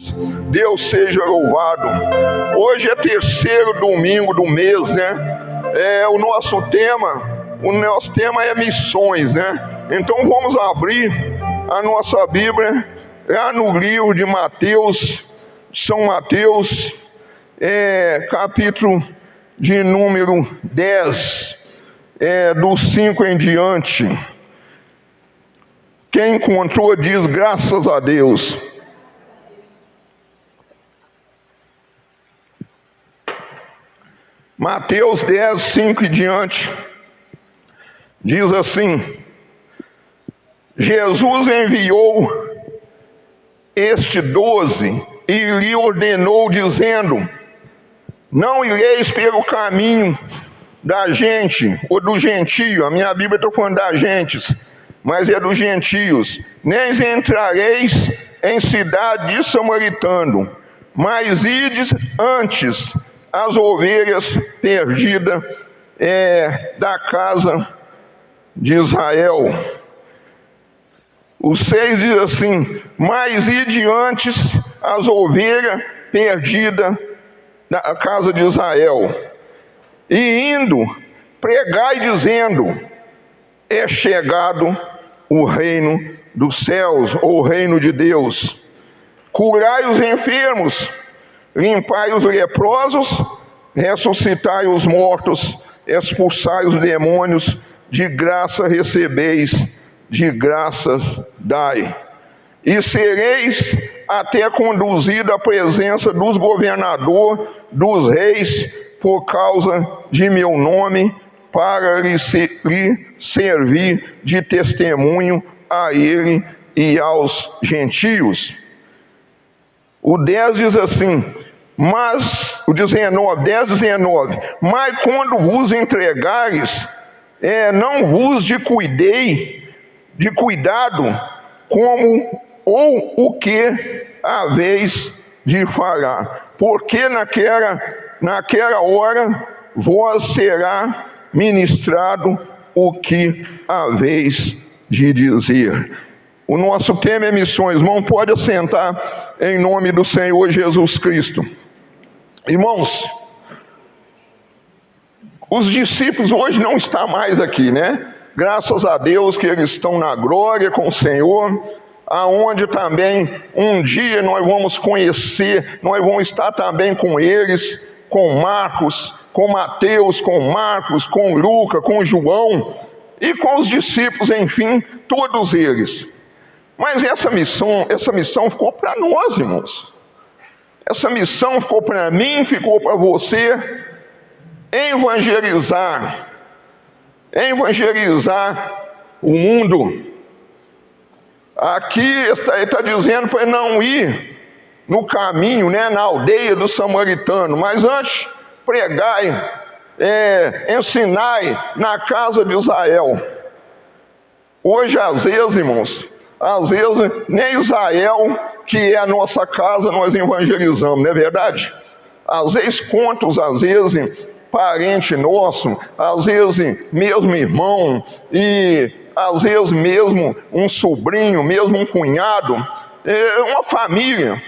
Jesus. Deus seja louvado. Hoje é terceiro domingo do mês, né? O nosso tema é missões, né? Então vamos abrir a nossa Bíblia lá no livro de Mateus, São Mateus, capítulo de número 10, do 5 em diante. Quem encontrou diz graças a Deus. Mateus 10, 5 em diante, diz assim: Jesus enviou este 12 e lhe ordenou, dizendo: não ireis pelo caminho da gente, ou do gentio. A minha Bíblia está falando da gentes, mas é dos gentios. Nem entrareis em cidade de samaritano, mas ides antes as ovelhas perdidas da casa de Israel. O 6 diz assim: mas ide antes as ovelhas perdidas da casa de Israel, e indo, pregai dizendo: é chegado o reino dos céus, ou o reino de Deus. Curai os enfermos, limpai os leprosos, ressuscitai os mortos, expulsai os demônios, de graça recebeis, de graças dai. E sereis até conduzido à presença dos governadores, dos reis, por causa de meu nome, para lhe servir de testemunho a ele e aos gentios. O 10 diz assim, mas, o 19, 10, 19, mas quando vos entregares, não vos de cuidado, como ou o que haveis de falar, porque naquela hora vos será ministrado o que haveis de dizer. O nosso tema é missões. Irmão, pode assentar em nome do Senhor Jesus Cristo. Irmãos, os discípulos hoje não estão mais aqui, né? Graças a Deus que eles estão na glória com o Senhor, aonde também um dia nós vamos conhecer, nós vamos estar também com eles, com Marcos, com Mateus, com Marcos, com Lucas, com João e com os discípulos, enfim, todos eles. Mas essa missão ficou para nós, irmãos. Essa missão ficou para mim, ficou para você, evangelizar o mundo. Aqui está dizendo para não ir no caminho, né, na aldeia do samaritano, mas antes pregai, ensinai na casa de Israel. Hoje, às vezes, irmãos, nem Israel, que é a nossa casa, nós evangelizamos, não é verdade? Às vezes, parente nosso, às vezes mesmo irmão, e às vezes mesmo um sobrinho, mesmo um cunhado, uma família,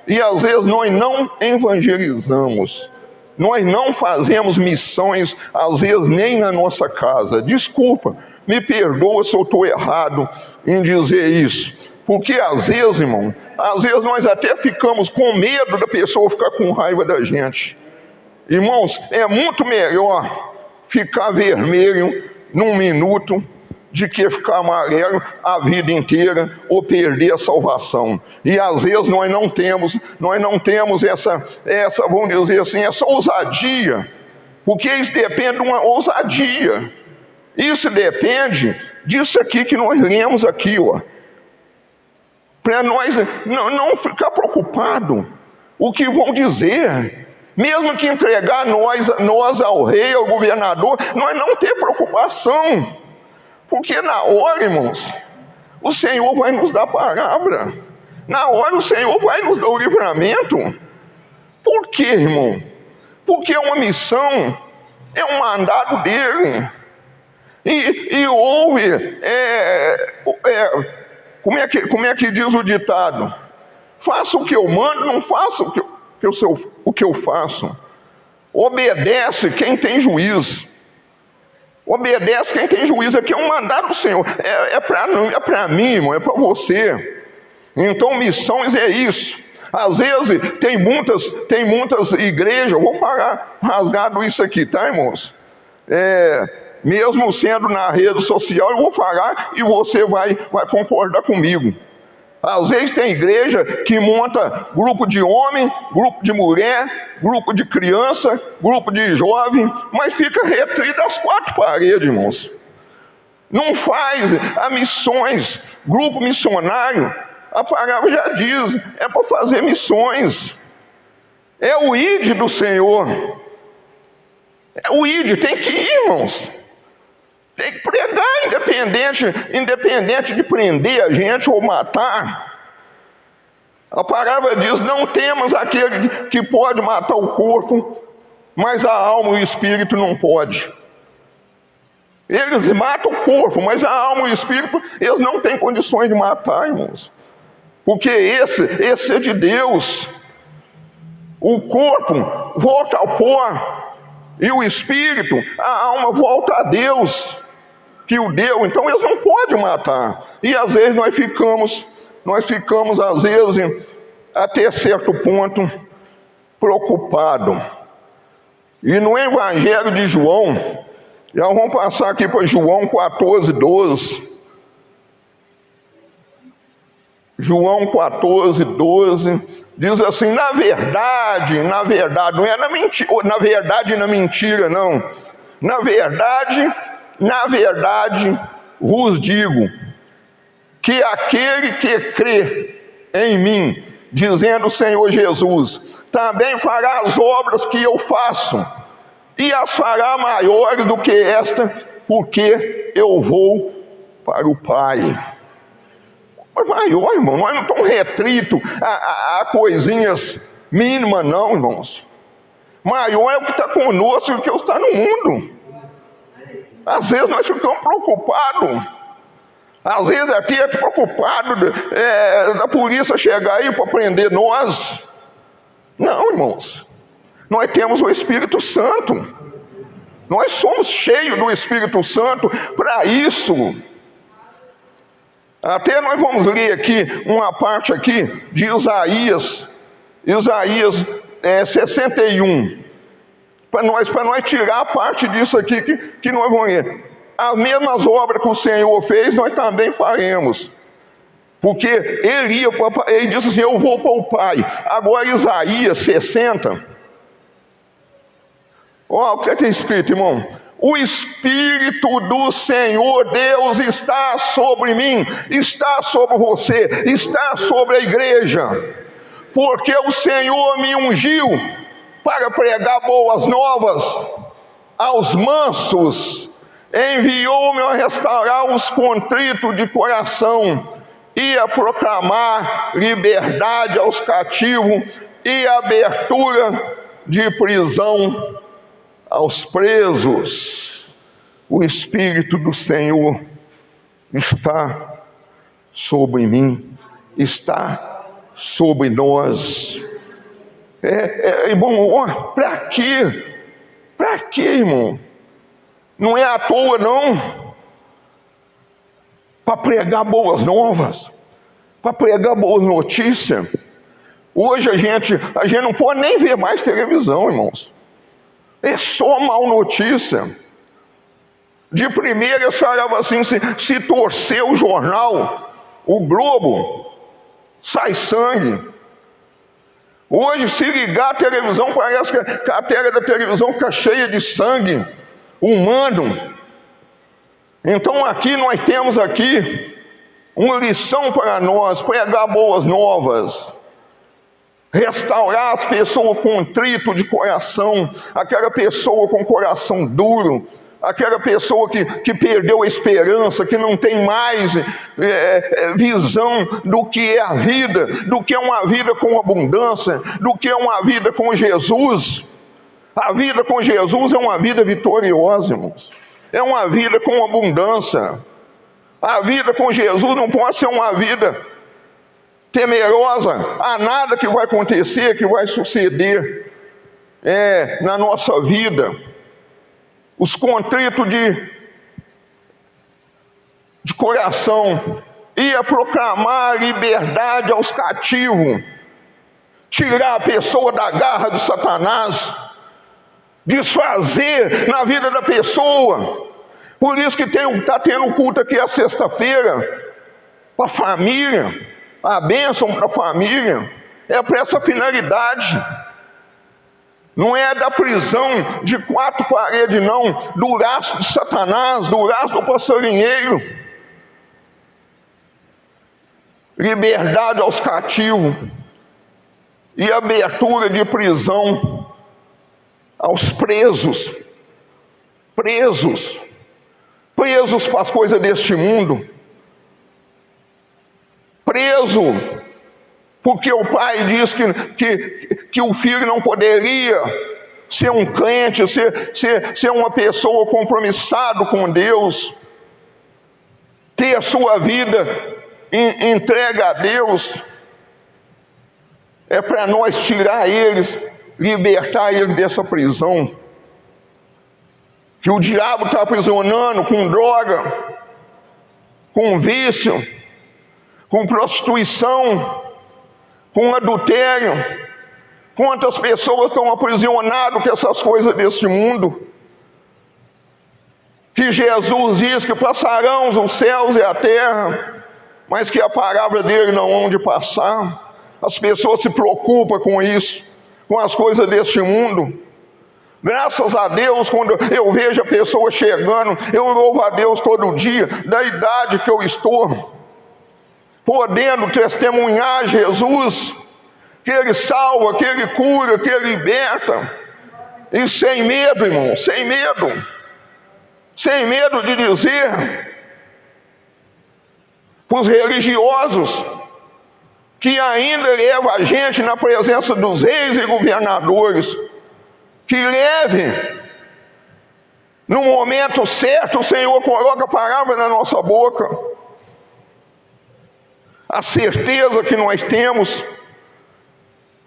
e às vezes nós não evangelizamos, nós não fazemos missões, às vezes nem na nossa casa. Desculpa, me perdoa se eu estou errado em dizer isso, porque às vezes, irmão, nós até ficamos com medo da pessoa ficar com raiva da gente. Irmãos, é muito melhor ficar vermelho num minuto de que ficar amarelo a vida inteira ou perder a salvação. E às vezes nós não temos essa, vamos dizer assim, essa ousadia, porque isso depende de uma ousadia. Isso depende disso aqui que nós lemos aqui, ó. Para nós não ficar preocupado o que vão dizer. Mesmo que entregar nós ao rei, ao governador, nós não ter preocupação. Porque na hora, irmãos, o Senhor vai nos dar a palavra. Na hora o Senhor vai nos dar o livramento. Por quê, irmão? Porque uma missão é um mandado dele. E houve, como é que diz o ditado? Faça o que eu mando, não faça o que eu faço. Obedece quem tem juízo. Obedece quem tem juízo. Aqui é um mandado do Senhor. É para mim, irmão, é para você. Então, missões é isso. Às vezes, tem muitas igrejas, eu vou falar rasgado isso aqui, tá, irmãos? Mesmo sendo na rede social, eu vou falar e você vai concordar comigo. Às vezes tem igreja que monta grupo de homem, grupo de mulher, grupo de criança, grupo de jovem, mas fica restrito às quatro paredes, irmãos. Não faz missões, grupo missionário, a palavra já diz, é para fazer missões. É o ID do Senhor. É o ID, tem que ir, irmãos. Tem que pregar, independente de prender a gente ou matar. A palavra diz, não temas aquele que pode matar o corpo, mas a alma e o espírito não pode. Eles matam o corpo, mas a alma e o espírito, eles não têm condições de matar, irmãos. Porque esse é de Deus. O corpo volta ao pó, e o espírito, a alma volta a Deus, que o deu. Então eles não podem matar. E às vezes nós ficamos às vezes, até certo ponto, preocupados. E no Evangelho de João, já vamos passar aqui para João 14:12. João 14:12 diz assim: na verdade, não é na mentira, não. Na verdade, vos digo que aquele que crê em mim, dizendo o Senhor Jesus, também fará as obras que eu faço, e as fará maiores do que esta, porque eu vou para o Pai. Mas maior, irmão, nós não estamos restritos a coisinhas mínimas, não, irmãos. Maior é o que está conosco do que o que está no mundo. Às vezes nós ficamos preocupados. Às vezes até é preocupado da polícia chegar aí para prender nós. Não, irmãos. Nós temos o Espírito Santo. Nós somos cheios do Espírito Santo para isso. Até nós vamos ler aqui uma parte aqui de Isaías 61. Para nós tirar a parte disso aqui que nós vamos ler. As mesmas obras que o Senhor fez, nós também faremos. Porque ele disse assim, eu vou para o Pai. Agora Isaías 60. Olha o que tem escrito, irmão. O Espírito do Senhor Deus está sobre mim, está sobre você, está sobre a igreja. Porque o Senhor me ungiu para pregar boas novas aos mansos, enviou-me a restaurar os contritos de coração e a proclamar liberdade aos cativos e abertura de prisão aos presos. O Espírito do Senhor está sobre mim, está sobre nós. Irmão, para quê? Para quê, irmão? Não é à toa, não. Para pregar boas novas, para pregar boas notícias. Hoje a gente não pode nem ver mais televisão, irmãos. É só mal notícia. De primeira eu falava assim, se torcer o jornal, o Globo, sai sangue. Hoje, se ligar a televisão, parece que a tela da televisão fica cheia de sangue humano. Então aqui nós temos aqui uma lição para nós, pregar boas novas. Restaurar as pessoas contrito de coração, aquela pessoa com coração duro, aquela pessoa que perdeu a esperança, que não tem mais visão do que é a vida, do que é uma vida com abundância, do que é uma vida com Jesus. A vida com Jesus é uma vida vitoriosa, irmãos. É uma vida com abundância. A vida com Jesus não pode ser uma vida temerosa a nada que vai acontecer, que vai suceder na nossa vida. Os contritos de coração ia proclamar liberdade aos cativos, tirar a pessoa da garra de Satanás, desfazer na vida da pessoa. Por isso que está tendo culto aqui a sexta-feira, para a família, a bênção para a família, é para essa finalidade. Não é da prisão de 4 paredes, não, do laço de Satanás, do laço do passarinheiro. Liberdade aos cativos e abertura de prisão aos presos, presos para as coisas deste mundo, preso porque o pai diz que o filho não poderia ser um crente, ser uma pessoa compromissada com Deus, ter a sua vida entregue a Deus. É para nós tirar eles, libertar eles dessa prisão, que o diabo está aprisionando com droga, com vício, com prostituição, com adultério. Quantas pessoas estão aprisionadas com essas coisas deste mundo? Que Jesus diz que passarão os céus e a terra, mas que a palavra dele não hão de passar. As pessoas se preocupam com isso, com as coisas deste mundo. Graças a Deus, quando eu vejo a pessoa chegando, eu louvo a Deus todo dia, da idade que eu estou, podendo testemunhar Jesus, que Ele salva, que Ele cura, que Ele liberta, e sem medo, irmão, sem medo de dizer para os religiosos que ainda leva a gente na presença dos reis e governadores, que leve, no momento certo, o Senhor coloca a palavra na nossa boca, a certeza que nós temos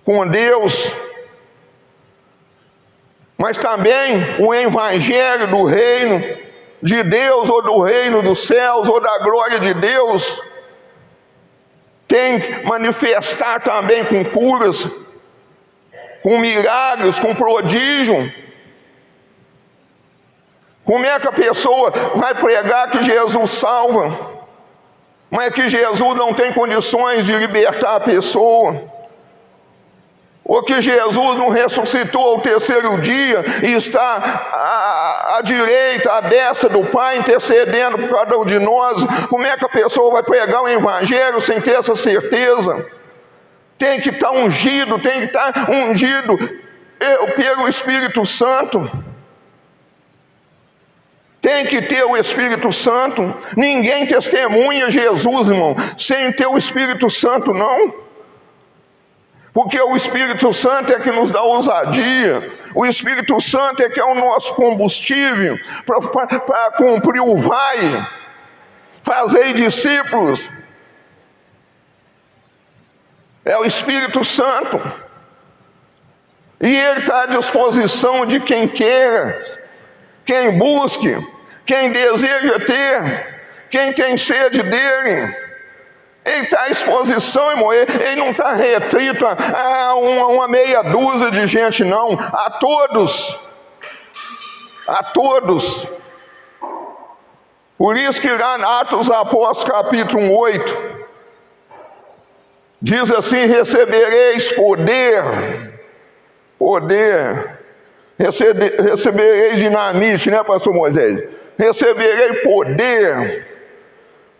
com Deus, mas também o evangelho do reino de Deus, ou do reino dos céus, ou da glória de Deus, tem que manifestar também com curas, com milagres, com prodígio. Como é que a pessoa vai pregar que Jesus salva, mas que Jesus não tem condições de libertar a pessoa? Ou que Jesus não ressuscitou ao terceiro dia e está à direita, à destra do Pai, intercedendo por cada um de nós? Como é que a pessoa vai pregar o evangelho sem ter essa certeza? Tem que estar ungido, pelo Espírito Santo. Tem que ter o Espírito Santo. Ninguém testemunha Jesus, irmão, sem ter o Espírito Santo, não. Porque o Espírito Santo é que nos dá ousadia. O Espírito Santo é que é o nosso combustível para cumprir o vai. Fazer discípulos. É o Espírito Santo. E Ele está à disposição de quem queira, quem busque, quem deseja ter, quem tem sede dEle. Ele está à exposição, irmão. Ele não está restrito a uma meia dúzia de gente, não. A todos. A todos. Por isso que lá em Atos Apóstolos, capítulo 8, diz assim: recebereis poder. Poder. Recebereis dinamite, né, pastor Moisés? Receberei poder.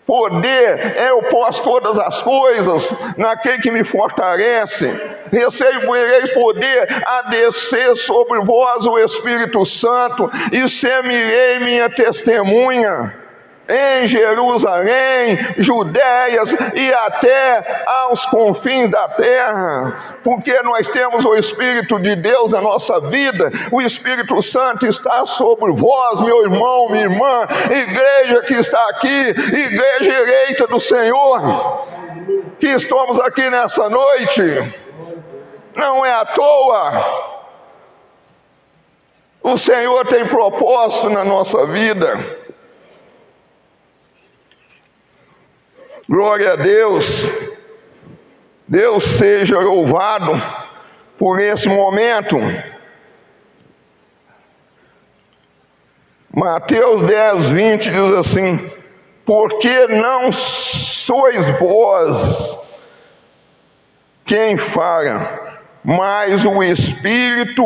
Poder eu posso todas as coisas naquele que me fortalece. Recebereis poder a descer sobre vós o Espírito Santo, e ser-me-ei minha testemunha em Jerusalém, Judéias e até aos confins da terra. Porque nós temos o Espírito de Deus na nossa vida. O Espírito Santo está sobre vós, meu irmão, minha irmã, igreja que está aqui, igreja eleita do Senhor. que estamos aqui nessa noite. Não é à toa. O Senhor tem propósito na nossa vida. Glória a Deus. Deus seja louvado por esse momento. Mateus 10, 20 diz assim: porque não sois vós quem fala, mas o Espírito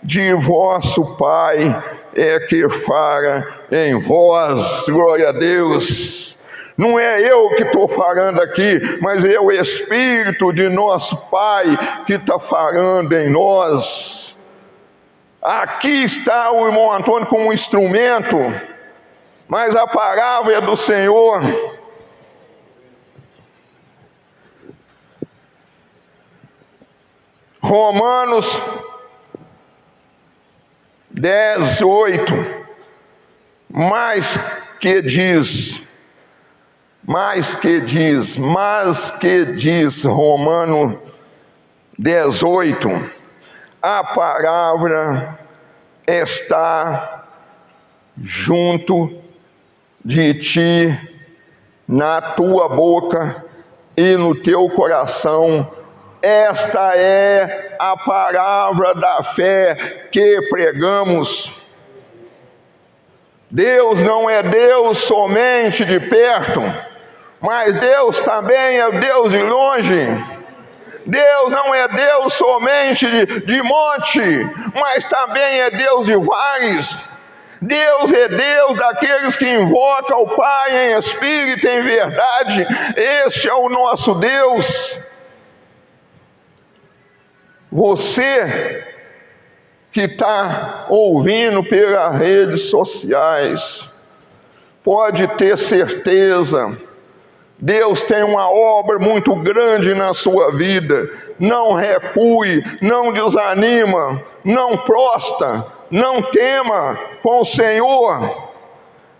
de vosso Pai é que fala em vós. Glória a Deus. Não é eu que estou falando aqui, mas é o Espírito de nosso Pai que está falando em nós. Aqui está o irmão Antônio como um instrumento, mas a palavra é do Senhor. Romanos 10, 8. Mas que diz, Romano 18, a palavra está junto de ti, na tua boca e no teu coração. Esta é a palavra da fé que pregamos. Deus não é Deus somente de perto, mas Deus também é Deus de longe. Deus não é Deus somente de monte, mas também é Deus de vales. Deus é Deus daqueles que invocam o Pai em espírito e em verdade. Este é o nosso Deus. Você que está ouvindo pelas redes sociais, pode ter certeza, Deus tem uma obra muito grande na sua vida. Não recue, não desanima, não prostra, não tema com o Senhor.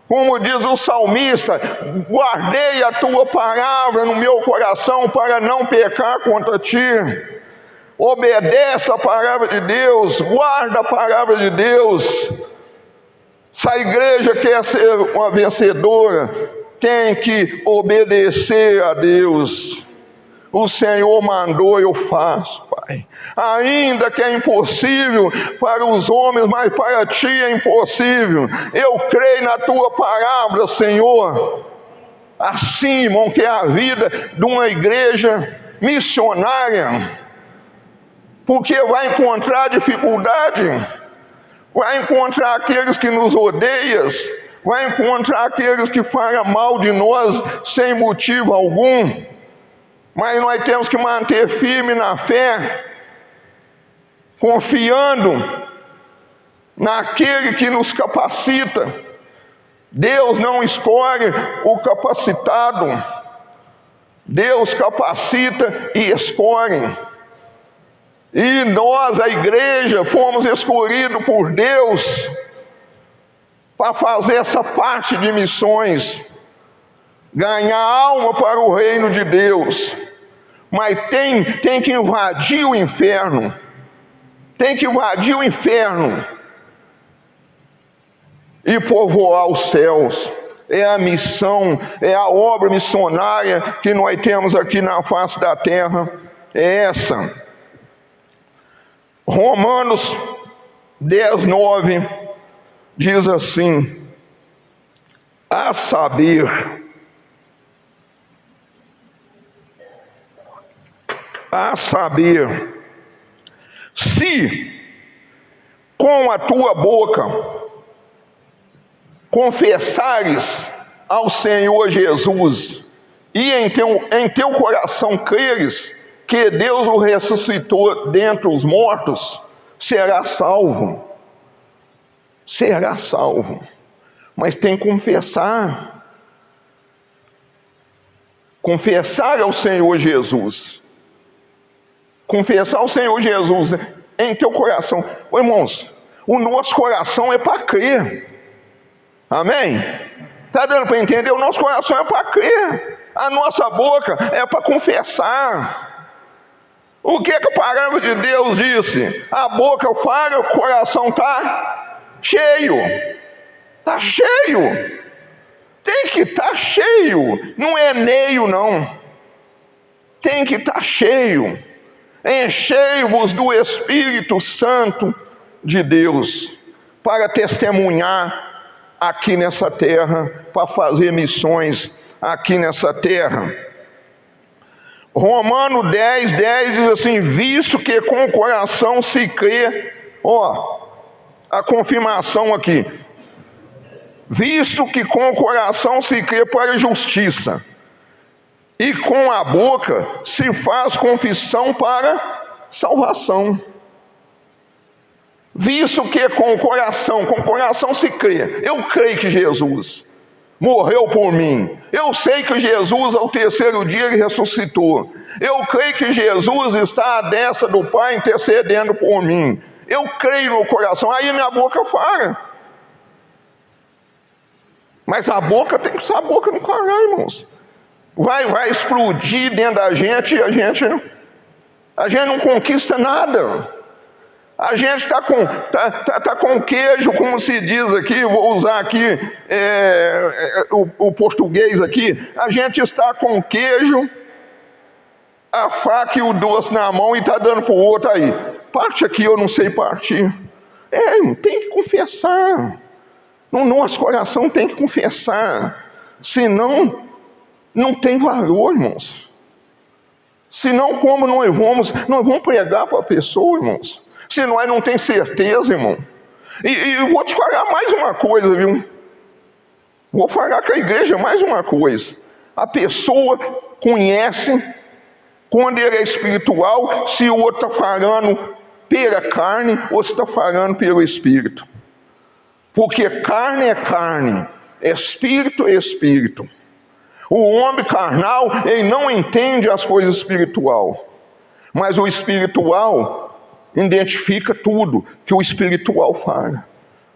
Como diz o salmista: guardei a tua palavra no meu coração para não pecar contra ti. Obedece a palavra de Deus, guarda a palavra de Deus. Se a igreja quer ser uma vencedora, tem que obedecer a Deus. O Senhor mandou, eu faço, Pai. Ainda que é impossível para os homens, mas para ti é impossível. Eu creio na tua palavra, Senhor. Assim, irmão, que é a vida de uma igreja missionária. Porque vai encontrar dificuldade, vai encontrar aqueles que nos odeiam, vai encontrar aqueles que falam mal de nós sem motivo algum. Mas nós temos que manter firme na fé, confiando naquele que nos capacita. Deus não escolhe o capacitado, Deus capacita e escolhe. E nós, a igreja, fomos escolhidos por Deus para fazer essa parte de missões, ganhar alma para o reino de Deus. Mas tem que invadir o inferno, tem que invadir o inferno e povoar os céus. É a missão, é a obra missionária que nós temos aqui na face da terra, é essa. Romanos 10, 9 diz assim: a saber, se com a tua boca confessares ao Senhor Jesus e em teu coração creres que Deus o ressuscitou dentre os mortos, será salvo. Será salvo. Mas tem que confessar. Confessar ao Senhor Jesus. Confessar ao Senhor Jesus em teu coração. Ô, irmãos, o nosso coração é para crer. Amém? Está dando para entender? O nosso coração é para crer. A nossa boca é para confessar. O que a palavra de Deus disse? A boca fala, o coração está cheio. Está cheio. Tem que estar cheio. Não é meio, não. Tem que estar cheio. Enchei-vos do Espírito Santo de Deus, para testemunhar aqui nessa terra, para fazer missões aqui nessa terra. Romano 10:10 diz assim: visto que com o coração se crê, a confirmação aqui, visto que com o coração se crê para a justiça, e com a boca se faz confissão para salvação. Visto que com o coração se crê. Eu creio que Jesus morreu por mim. Eu sei que Jesus ao terceiro dia ele ressuscitou. Eu creio que Jesus está à destra do Pai intercedendo por mim. Eu creio no coração. Aí minha boca fala. Mas a boca tem que ser a boca não falar, irmãos. Vai explodir dentro da gente e a gente não conquista nada. A gente está com queijo, como se diz aqui, vou usar aqui o português aqui. A gente está com queijo, a faca e o doce na mão e está dando para o outro aí. Parte aqui, eu não sei partir. Tem que confessar. No nosso coração tem que confessar. Senão, não tem valor, irmãos. Senão, como nós vamos pregar para a pessoa, irmãos? Se nós não tem certeza, irmão. E eu vou te falar mais uma coisa, viu? Vou falar com a igreja mais uma coisa. A pessoa conhece, quando ele é espiritual, se o outro está falando pela carne ou se está falando pelo espírito. Porque carne é carne, espírito é espírito. O homem carnal, ele não entende as coisas espirituais. Mas o espiritual identifica tudo que o espiritual fala.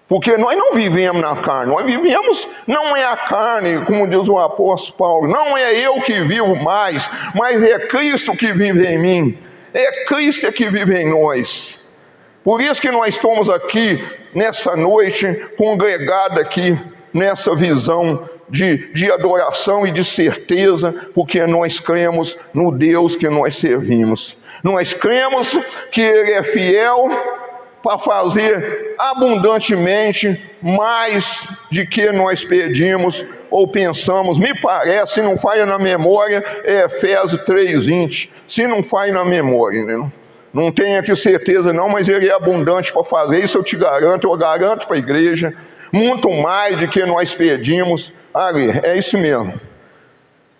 Porque nós não vivemos na carne, nós vivemos, não é a carne, como diz o apóstolo Paulo, não é eu que vivo mais, mas é Cristo que vive em mim, é Cristo que vive em nós. Por isso que nós estamos aqui, nessa noite, congregados aqui, nessa visão de adoração e de certeza, porque nós cremos no Deus que nós servimos. Nós cremos que Ele é fiel para fazer abundantemente mais de que nós pedimos ou pensamos. Me parece, se não falha na memória, é Efésios 3:20. Se não falha na memória, né? Não tenho aqui certeza não, mas Ele é abundante para fazer. Isso eu garanto para a igreja. Muito mais de que nós pedimos. Ali, é isso mesmo.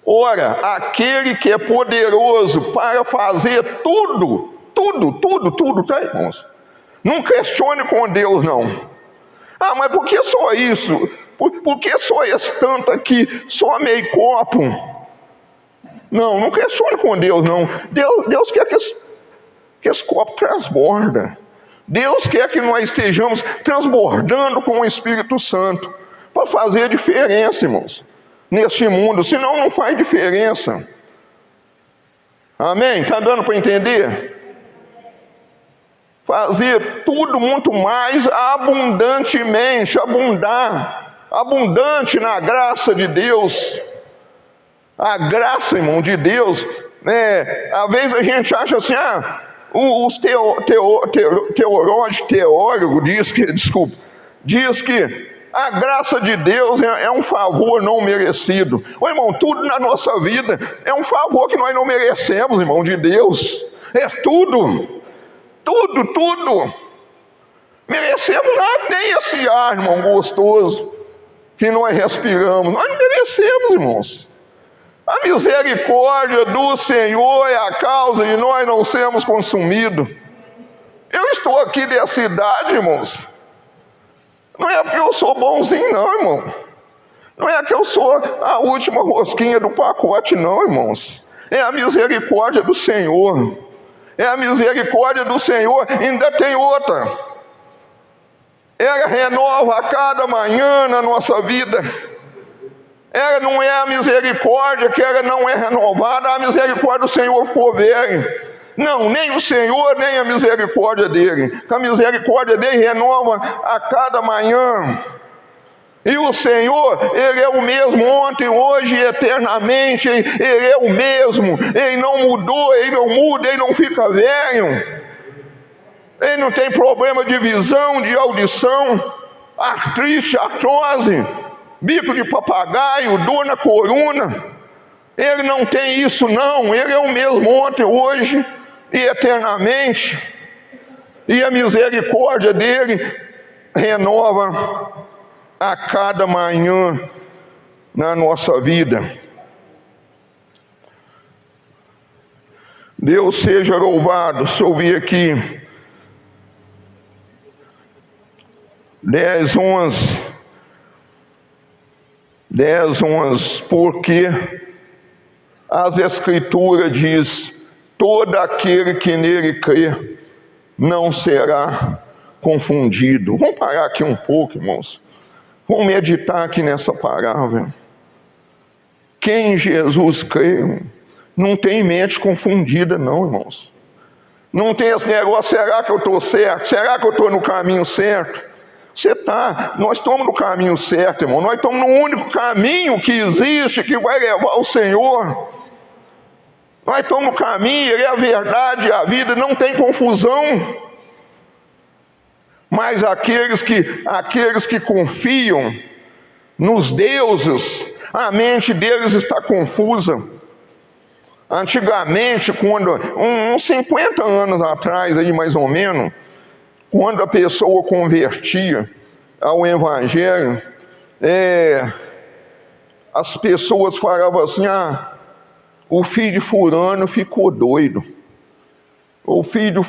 Ora, aquele que é poderoso para fazer tudo, tá, irmãos? Não questione com Deus, não. Mas por que só isso? Por que só esse tanto aqui, só meio copo? Não questione com Deus, não. Deus quer que esse copo transborda. Deus quer que nós estejamos transbordando com o Espírito Santo, para fazer diferença, irmãos, neste mundo, senão não faz diferença. Amém? Está dando para entender? Fazer tudo muito mais abundantemente, abundante na graça de Deus. A graça, irmão, de Deus, às vezes a gente acha assim, os teólogos diz que a graça de Deus é um favor não merecido. Irmão, tudo na nossa vida é um favor que nós não merecemos, irmão, de Deus. É tudo. Merecemos nada, nem esse ar, irmão, gostoso que nós respiramos. Nós não merecemos, irmãos. A misericórdia do Senhor é a causa de nós não sermos consumidos. Eu estou aqui dessa idade, irmãos. Não é porque eu sou bonzinho, não, irmão. Não é que eu sou a última rosquinha do pacote, não, irmãos. É a misericórdia do Senhor. É a misericórdia do Senhor. Ainda tem outra. Ela renova a cada manhã na nossa vida. Ela não é a misericórdia, que ela não é renovada, a misericórdia do Senhor ficou velha. Não, nem o Senhor, nem a misericórdia dele. A misericórdia dele renova a cada manhã. E o Senhor, Ele é o mesmo ontem, hoje e eternamente. Ele é o mesmo. Ele não mudou, Ele não muda, Ele não fica velho. Ele não tem problema de visão, de audição, artrite, artrose, bico de papagaio, dor na coluna. Ele não tem isso não. Ele é o mesmo ontem, hoje e eternamente. E a misericórdia dele renova a cada manhã na nossa vida. Deus seja louvado. Se eu vir aqui 10, 11, porque as Escrituras diz: todo aquele que nele crê não será confundido. Vamos parar aqui um pouco, irmãos. Vamos meditar aqui nessa palavra. Quem em Jesus crê não tem mente confundida não, irmãos. Não tem esse negócio: será que eu estou certo? Será que eu estou no caminho certo? Você está, nós estamos no caminho certo, irmão. Nós estamos no único caminho que existe, que vai levar ao Senhor. Nós estamos no caminho, Ele é a verdade, a vida, não tem confusão. Mas aqueles que confiam nos deuses, a mente deles está confusa. Antigamente, quando, uns 50 anos atrás, aí mais ou menos, quando a pessoa convertia ao Evangelho, as pessoas falavam assim: o filho de fulano ficou doido, o filho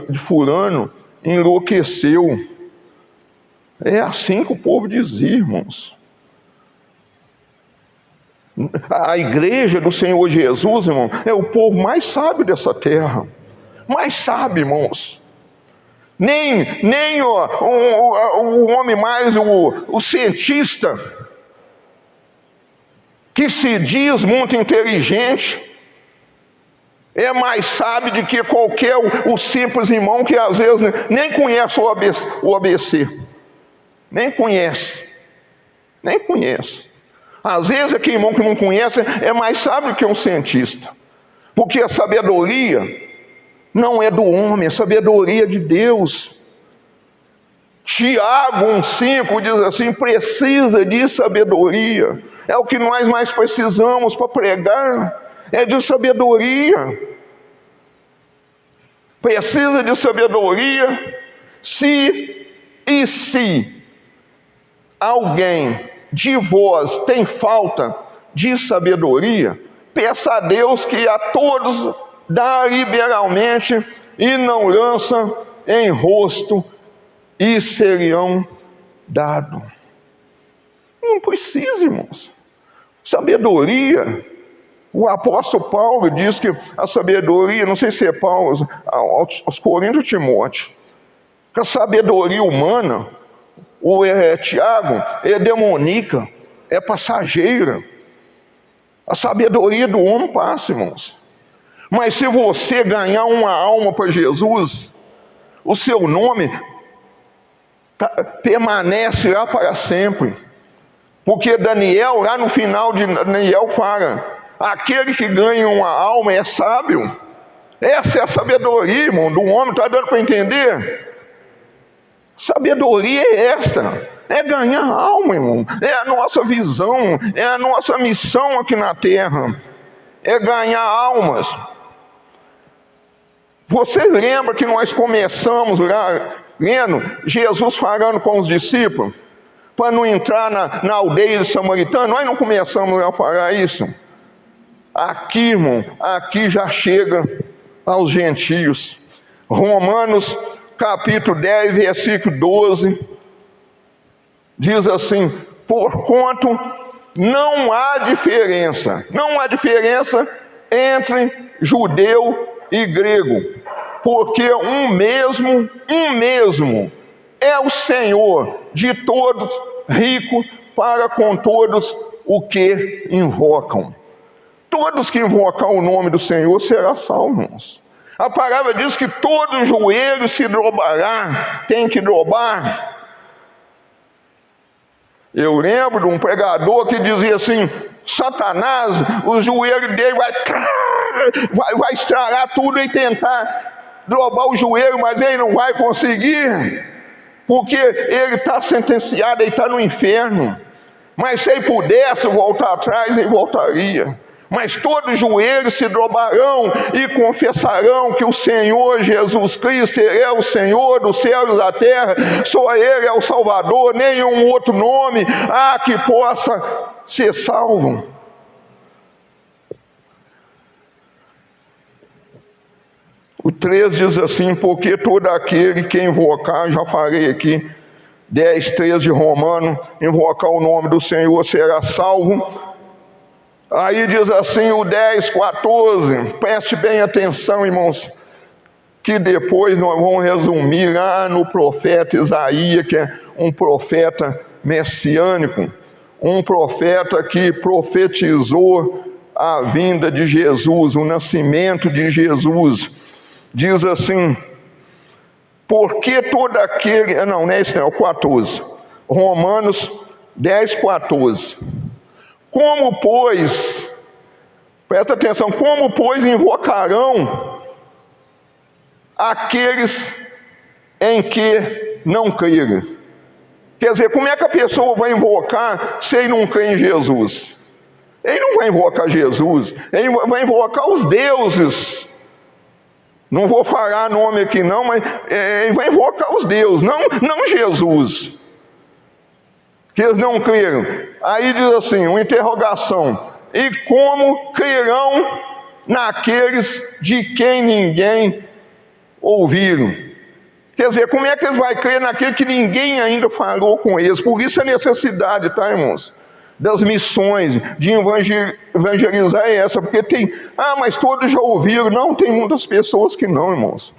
de fulano enlouqueceu. É assim que o povo dizia, irmãos. A igreja do Senhor Jesus, irmão, é o povo mais sábio dessa terra. Mais sábio, irmãos. Nem o homem mais, o cientista, que se diz muito inteligente, é mais sábio do que qualquer o simples irmão que às vezes nem conhece o ABC. Nem conhece. Às vezes aquele irmão que não conhece é mais sábio que um cientista. Porque a sabedoria não é do homem, a sabedoria é de Deus. Tiago 1,5 diz assim: precisa de sabedoria. É o que nós mais precisamos para pregar, é de sabedoria. Precisa de sabedoria. Se alguém de vós tem falta de sabedoria, peça a Deus, que a todos dá liberalmente e não lança em rosto, e seriam dados. Não precisa, irmãos. Sabedoria, o apóstolo Paulo diz que a sabedoria, não sei se é Paulo, aos Coríntios, Timóteo, que a sabedoria humana, ou Tiago, é demoníaca, é passageira. A sabedoria do homem passa, irmãos. Mas se você ganhar uma alma para Jesus, o seu nome permanece lá para sempre. Porque Daniel, lá no final de Daniel, fala: aquele que ganha uma alma é sábio. Essa é a sabedoria, irmão, do homem. Está dando para entender? Sabedoria é esta, é ganhar alma, irmão. É a nossa visão, é a nossa missão aqui na terra, é ganhar almas. Você lembra que nós começamos lá, lendo Jesus falando com os discípulos, para não entrar na aldeia de Samaritano? Nós não começamos a falar isso? Aqui, irmão, aqui já chega aos gentios. Romanos capítulo 10, versículo 12, diz assim: porquanto não há diferença entre judeu e grego, porque um mesmo é o Senhor de todos, rico para com todos o que invocam. Todos que invocar o nome do Senhor serão salvos. A palavra diz que todo joelho se dobrará, tem que dobrar. Eu lembro de um pregador que dizia assim: Satanás, o joelho dele vai estragar tudo e tentar dobrar o joelho, mas ele não vai conseguir, porque ele está sentenciado, ele está no inferno. Mas se ele pudesse voltar atrás, ele voltaria. Mas todos os joelhos se dobrarão e confessarão que o Senhor Jesus Cristo é o Senhor dos céus e da terra, só Ele é o Salvador, nenhum outro nome há que possa ser salvo. O 3 diz assim: porque todo aquele que invocar, já falei aqui, 10:3 de Romano, invocar o nome do Senhor será salvo. Aí diz assim o 10:14, preste bem atenção, irmãos, que depois nós vamos resumir lá no profeta Isaías, que é um profeta messiânico, um profeta que profetizou a vinda de Jesus, o nascimento de Jesus. Diz assim: porque todo aquele... Não é esse não, é o 14. Romanos 10:14. Como, pois, presta atenção, como, pois, invocarão aqueles em que não crerem? Quer dizer, como é que a pessoa vai invocar se ele não crê em Jesus? Ele não vai invocar Jesus, ele vai invocar os deuses. Não vou falar nome aqui não, mas ele vai invocar os deuses, não Jesus. Que eles não creram. Aí diz assim, uma interrogação: e como crerão naqueles de quem ninguém ouviram? Quer dizer, como é que eles vão crer naquele que ninguém ainda falou com eles? Por isso a necessidade, tá, irmãos, das missões, de evangelizar é essa, porque tem, mas todos já ouviram. Não, tem muitas pessoas que não, irmãos.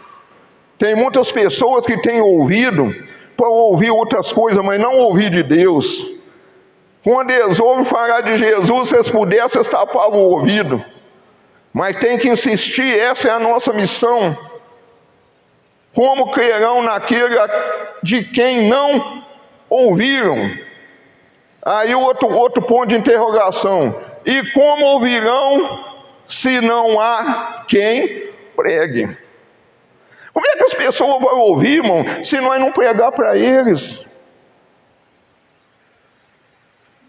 Tem muitas pessoas que têm ouvido para ouvir outras coisas, mas não ouvir de Deus. Quando eles ouvem falar de Jesus, se eles pudessem, eles tapavam o ouvido. Mas tem que insistir, essa é a nossa missão. Como crerão naquele de quem não ouviram? Aí outro ponto de interrogação: e como ouvirão se não há quem pregue? Como é que as pessoas vão ouvir, irmão, se nós não pregar para eles?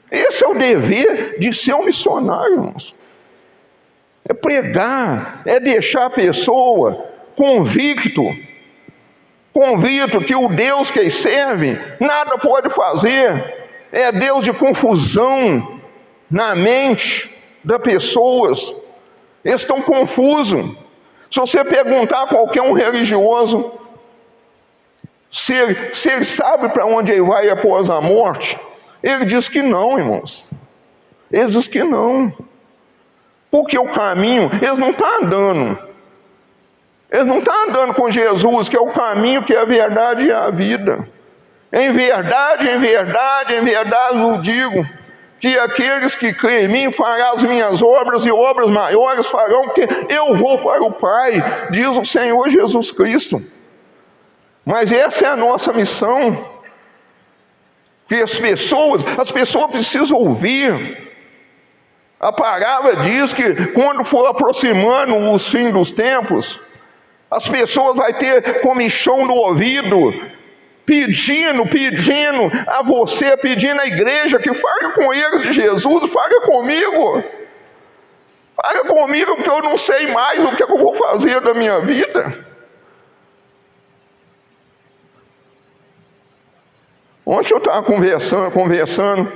Esse é o dever de ser um missionário, irmãos. É pregar, é deixar a pessoa convicto que o Deus que eles servem nada pode fazer. É Deus de confusão na mente das pessoas. Eles estão confusos. Se você perguntar a qualquer um religioso se ele sabe para onde ele vai após a morte, ele diz que não, irmãos. Ele diz que não. Porque o caminho, eles não estão andando. Eles não estão andando com Jesus, que é o caminho, que é a verdade e a vida. Em verdade, em verdade, em verdade eu digo que aqueles que creem em mim farão as minhas obras, e obras maiores farão, porque eu vou para o Pai, diz o Senhor Jesus Cristo. Mas essa é a nossa missão. Que as pessoas precisam ouvir. A palavra diz que quando for aproximando os fins dos tempos, as pessoas vão ter comichão no ouvido, pedindo a você, pedindo à igreja que fale com eles de Jesus. Fale comigo, porque eu não sei mais o que eu vou fazer da minha vida. Ontem eu estava conversando,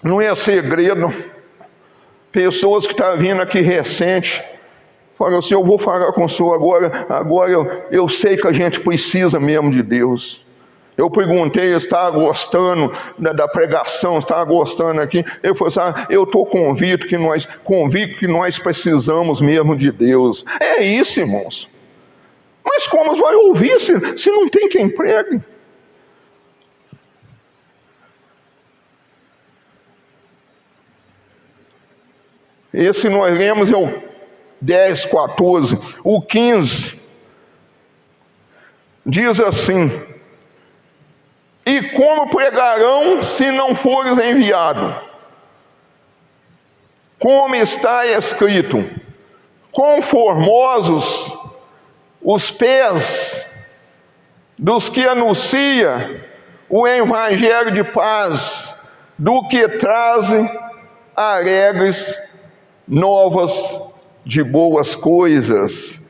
não é segredo, pessoas que estavam vindo aqui recente, falaram assim: eu vou falar com o senhor agora eu sei que a gente precisa mesmo de Deus. Eu perguntei, estava gostando da pregação, estava gostando aqui. Ele falou assim: eu estou convicto que nós precisamos mesmo de Deus. É isso, irmãos. Mas como vai ouvir se não tem quem pregue? Esse nós lemos é o 10, 14. O 15 diz assim: e como pregarão se não fores enviado? Como está escrito: quão formosos os pés dos que anuncia o evangelho de paz, do que trazem alegres novas de boas coisas.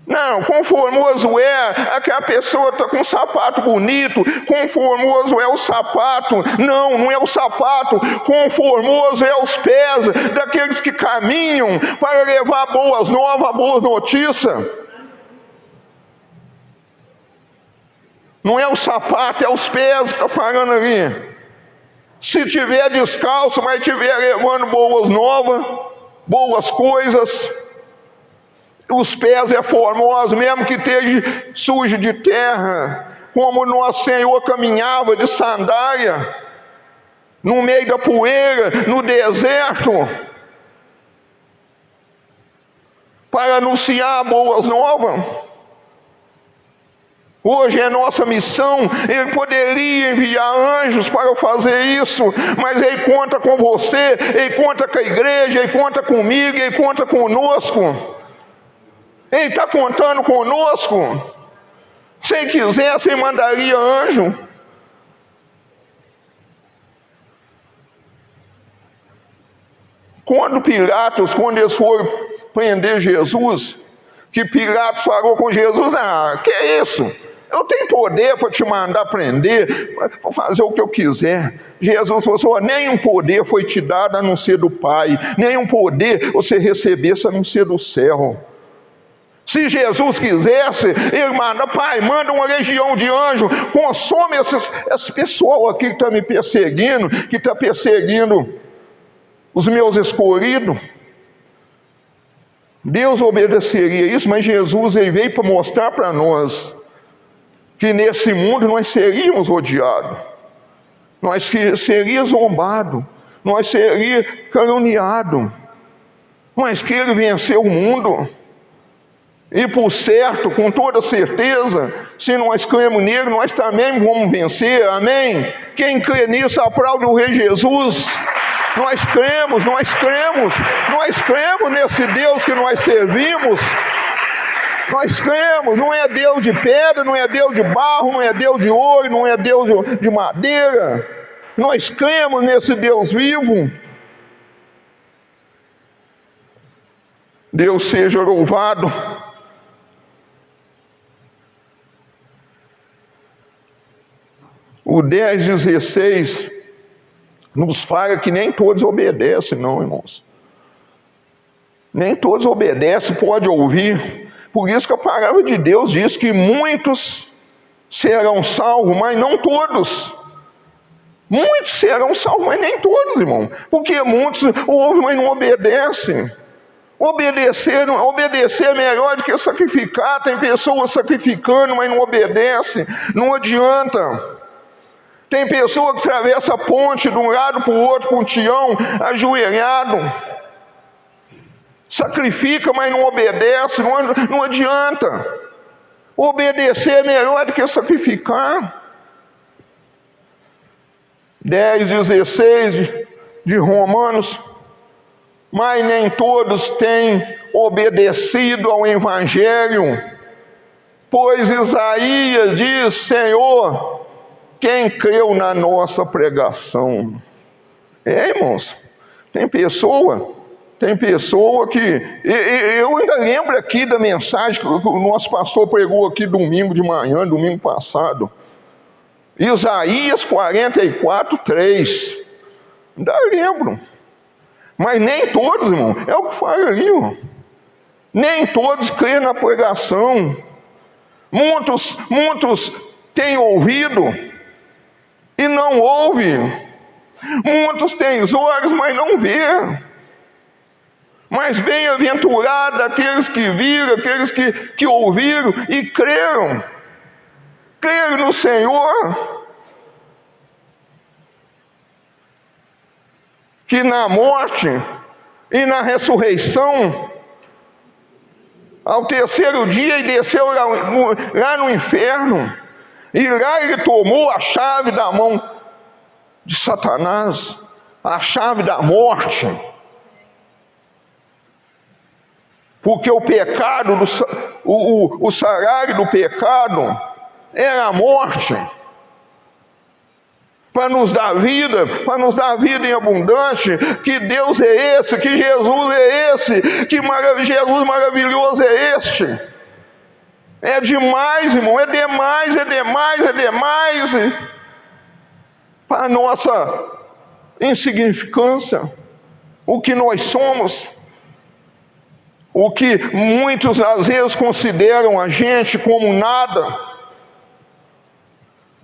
Não, quão formoso é aquela pessoa está com um sapato bonito, quão formoso é o sapato. Não, não é o sapato, quão formoso é os pés daqueles que caminham para levar boas novas, boas notícias. Não é o sapato, é os pés que está falando ali. Se tiver descalço, mas tiver levando boas novas, boas coisas. Os pés é formoso, mesmo que esteja sujo de terra, como nosso Senhor caminhava de sandália, no meio da poeira, no deserto, para anunciar boas novas. Hoje é nossa missão. Ele poderia enviar anjos para fazer isso, mas Ele conta com você, Ele conta com a igreja, Ele conta comigo, Ele conta conosco. Ele está contando conosco. Se Ele quisesse, Ele mandaria anjo. Quando Pilatos, quando eles foram prender Jesus, que Pilatos falou com Jesus: ah, que é isso? Eu tenho poder para te mandar prender, para fazer o que eu quiser. Jesus falou assim: nenhum poder foi te dado a não ser do Pai, nenhum poder você recebesse a não ser do céu. Se Jesus quisesse, Ele manda: Pai, manda uma legião de anjos, consome esse pessoal aqui que está me perseguindo, que está perseguindo os meus escolhidos. Deus obedeceria isso, mas Jesus Ele veio para mostrar para nós que nesse mundo nós seríamos odiados, nós seríamos zombados, nós seríamos caluniados, mas que Ele venceu o mundo. E por certo, com toda certeza, se nós cremos nele, nós também vamos vencer, amém? Quem crê nisso, aplaude o Rei Jesus. Nós cremos nesse Deus que nós servimos. Nós cremos, não é Deus de pedra, não é Deus de barro, não é Deus de ouro, não é Deus de madeira. Nós cremos nesse Deus vivo. Deus seja louvado. O 10:16 nos fala que nem todos obedecem, não, irmãos. Nem todos obedecem, pode ouvir. Por isso que a palavra de Deus diz que muitos serão salvos, mas não todos. Muitos serão salvos, mas nem todos, irmão. Porque muitos ouvem, mas não obedecem. Obedecer é melhor do que sacrificar. Tem pessoas sacrificando, mas não obedecem. Não adianta. Tem pessoa que atravessa a ponte de um lado para o outro com um tião, ajoelhado. Sacrifica, mas não obedece, não adianta. Obedecer é melhor do que sacrificar. 10:16 de Romanos: mas nem todos têm obedecido ao Evangelho, pois Isaías diz: Senhor, quem creu na nossa pregação? Irmãos, tem pessoa que... Eu ainda lembro aqui da mensagem que o nosso pastor pregou aqui domingo de manhã, domingo passado. Isaías 44:3. Ainda lembro. Mas nem todos, irmão, é o que fala ali, irmão. Nem todos creem na pregação. Muitos têm ouvido e não ouvem. Muitos têm os olhos, mas não vê. Mas bem-aventurado aqueles que viram, aqueles que ouviram e creram. Creram no Senhor. Que na morte e na ressurreição, ao terceiro dia, ele desceu lá no inferno, e lá ele tomou a chave da mão de Satanás, a chave da morte. Porque o pecado, o salário do pecado era a morte. Para nos dar vida em abundância, que Deus é esse, que Jesus é esse, que Jesus maravilhoso é este. É demais, irmão, é demais. Para a nossa insignificância, o que nós somos, o que muitos às vezes consideram a gente como nada,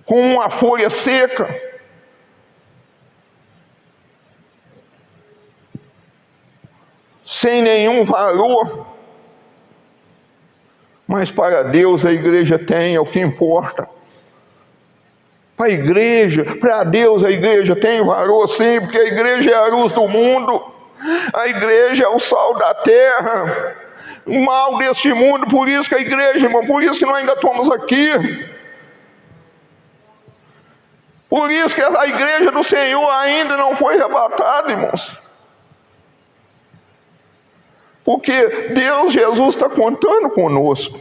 como uma folha seca. Sem nenhum valor, mas para Deus a igreja tem, é o que importa. Para Deus a igreja tem valor sim, porque a igreja é a luz do mundo, a igreja é o sal da terra, o mal deste mundo. Por isso que a igreja, irmão, por isso que nós ainda estamos aqui, por isso que a igreja do Senhor ainda não foi arrebatada, irmãos. Porque Deus, Jesus está contando conosco.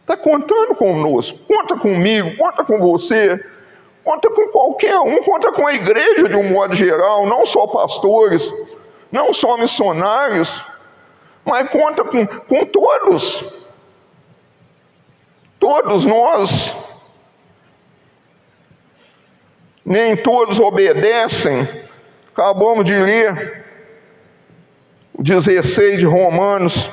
Está contando conosco. Conta comigo, conta com você, conta com qualquer um, conta com a igreja de um modo geral, não só pastores, não só missionários, mas conta com todos. Todos nós. Nem todos obedecem. Acabamos de ler 16 de Romanos.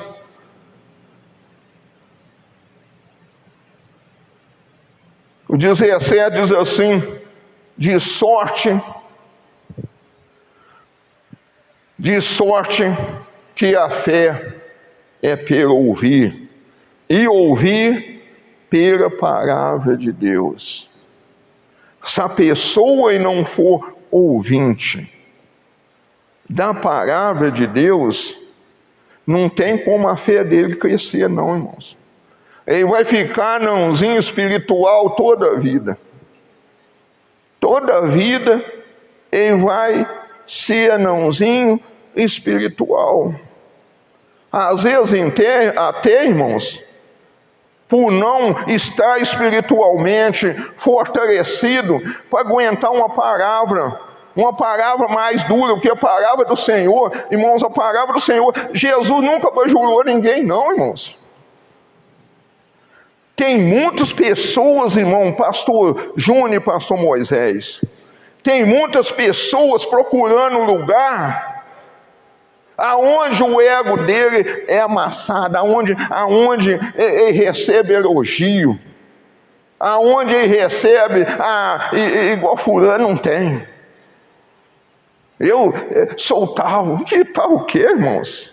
O 17 diz assim: de sorte que a fé é pelo ouvir, e ouvir pela palavra de Deus. Se a pessoa não for ouvinte da palavra de Deus, não tem como a fé dele crescer não, irmãos. Ele vai ficar anãozinho espiritual toda a vida. Toda a vida ele vai ser anãozinho espiritual. Às vezes até, irmãos, por não estar espiritualmente fortalecido para aguentar uma palavra mais dura, porque a palavra do Senhor, irmãos, a palavra do Senhor, Jesus nunca bajulou ninguém não, irmãos. Tem muitas pessoas, irmão, pastor Júnior e pastor Moisés, tem muitas pessoas procurando um lugar aonde o ego dele é amassado, aonde ele recebe elogio, aonde ele recebe, igual fulano não tem. Eu sou tal. Que tal o quê, irmãos?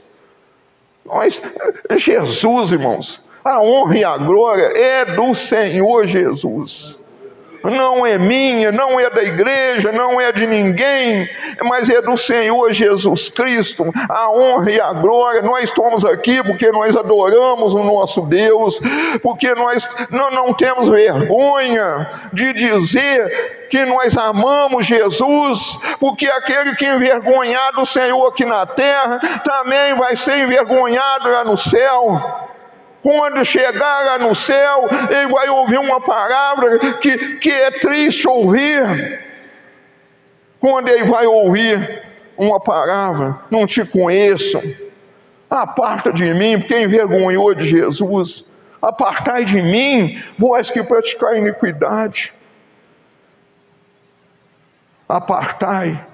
Jesus, irmãos, a honra e a glória é do Senhor Jesus. Não é minha, não é da igreja, não é de ninguém, mas é do Senhor Jesus Cristo. A honra e a glória, nós estamos aqui porque nós adoramos o nosso Deus, porque nós não temos vergonha de dizer que nós amamos Jesus, porque aquele que envergonhar do Senhor aqui na terra, também vai ser envergonhado lá no céu. Quando chegar lá no céu, ele vai ouvir uma palavra que é triste ouvir. Quando ele vai ouvir uma palavra: não te conheço, aparta de mim, porque envergonhou de Jesus. Apartai de mim, vós que praticai iniquidade. Apartai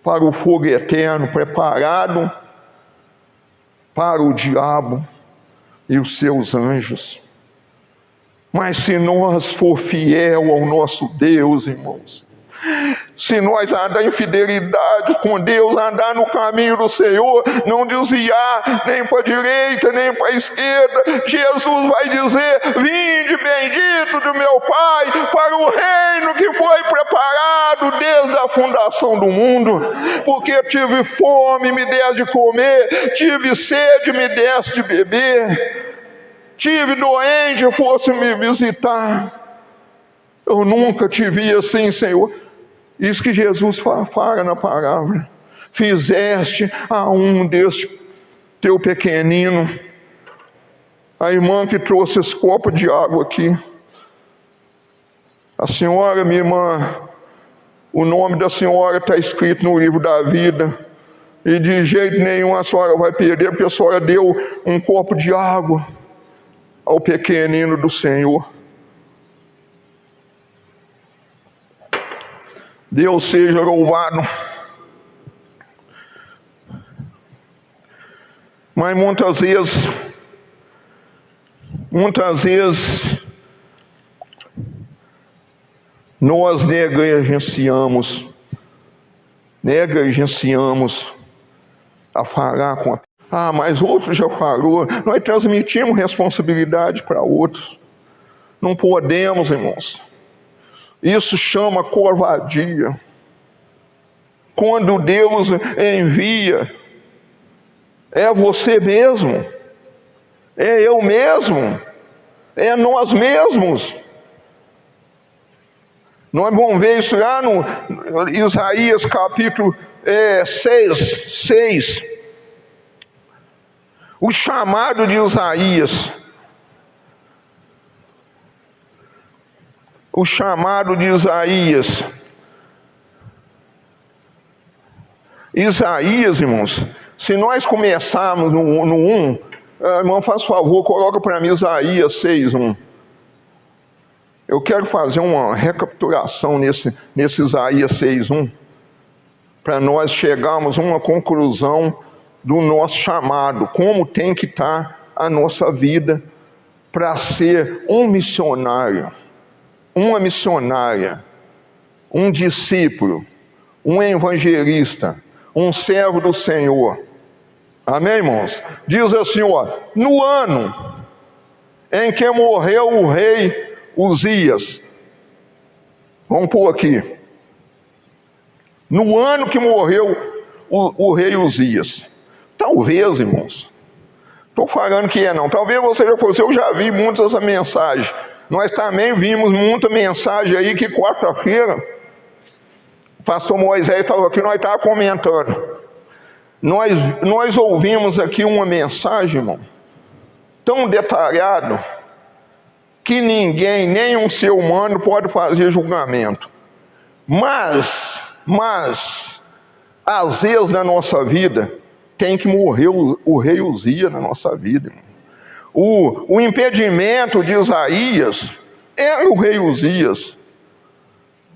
para o fogo eterno preparado para o diabo e os seus anjos. Mas se nós for fiel ao nosso Deus, irmãos, Se nós andar em fidelidade com Deus, andar no caminho do Senhor, não desviar nem para a direita, nem para a esquerda, Jesus vai dizer: vinde bendito do meu Pai, para o reino que foi preparado desde a fundação do mundo. Porque tive fome, me deste de comer, tive sede, me deste de beber, tive doente, fosse me visitar. Eu nunca te vi assim, Senhor. Isso que Jesus fala na palavra: fizeste a um deste teu pequenino. A irmã que trouxe esse copo de água aqui, a senhora, minha irmã, o nome da senhora está escrito no livro da vida, e de jeito nenhum a senhora vai perder, porque a senhora deu um copo de água ao pequenino do Senhor. Deus seja louvado. Mas muitas vezes nós negligenciamos a falar com a... mas outro já falou. Nós transmitimos responsabilidade para outros. Não podemos, irmãos. Isso chama covardia. Quando Deus envia, é você mesmo, é eu mesmo, é nós mesmos. Nós vamos ver isso lá no Isaías capítulo 6. O chamado de Isaías. O chamado de Isaías. Isaías, irmãos, se nós começarmos no 1, irmão, faz favor, coloca para mim Isaías 6:1. Eu quero fazer uma recapitulação nesse Isaías 6:1, para nós chegarmos a uma conclusão do nosso chamado, como tem que estar a nossa vida para ser um missionário, uma missionária, um discípulo, um evangelista, um servo do Senhor. Amém, irmãos? Diz assim, no ano em que morreu o rei Uzias, vamos pôr aqui, no ano que morreu o rei Uzias. Talvez, irmãos, estou falando que não, talvez você já fosse, eu já vi muitas essa mensagem. Nós também vimos muita mensagem aí que quarta-feira o pastor Moisés estava aqui, nós estávamos comentando. Nós ouvimos aqui uma mensagem, irmão, tão detalhada, que ninguém, nem um ser humano pode fazer julgamento. Mas, às vezes na nossa vida, tem que morrer o rei Uzias na nossa vida, irmão. O impedimento de Isaías era o rei Uzias.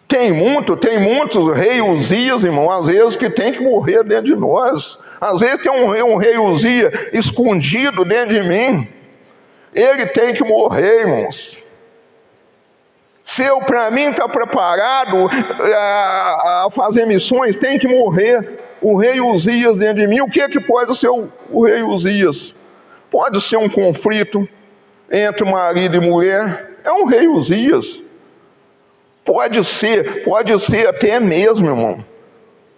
Tem muitos rei Uzias, irmão, às vezes que tem que morrer dentro de nós. Às vezes tem um rei Uzias escondido dentro de mim. Ele tem que morrer, irmãos. Se eu, para mim, estar preparado a fazer missões, tem que morrer o rei Uzias dentro de mim. O que pode ser o rei Uzias? Pode ser um conflito entre marido e mulher. É um rei Uzias. Pode ser até mesmo, irmão,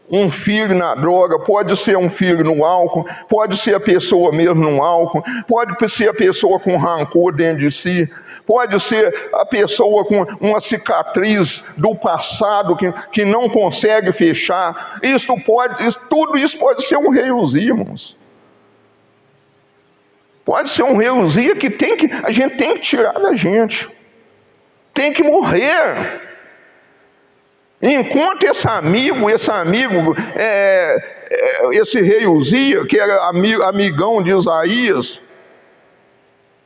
um filho na droga, pode ser um filho no álcool, pode ser a pessoa mesmo no álcool, pode ser a pessoa com rancor dentro de si, pode ser a pessoa com uma cicatriz do passado que não consegue fechar. Tudo isso pode ser um rei Uzias, irmãos. Pode ser um rei Uzias que a gente tem que tirar da gente. Tem que morrer. Enquanto esse rei Uzias, que era amigão de Isaías,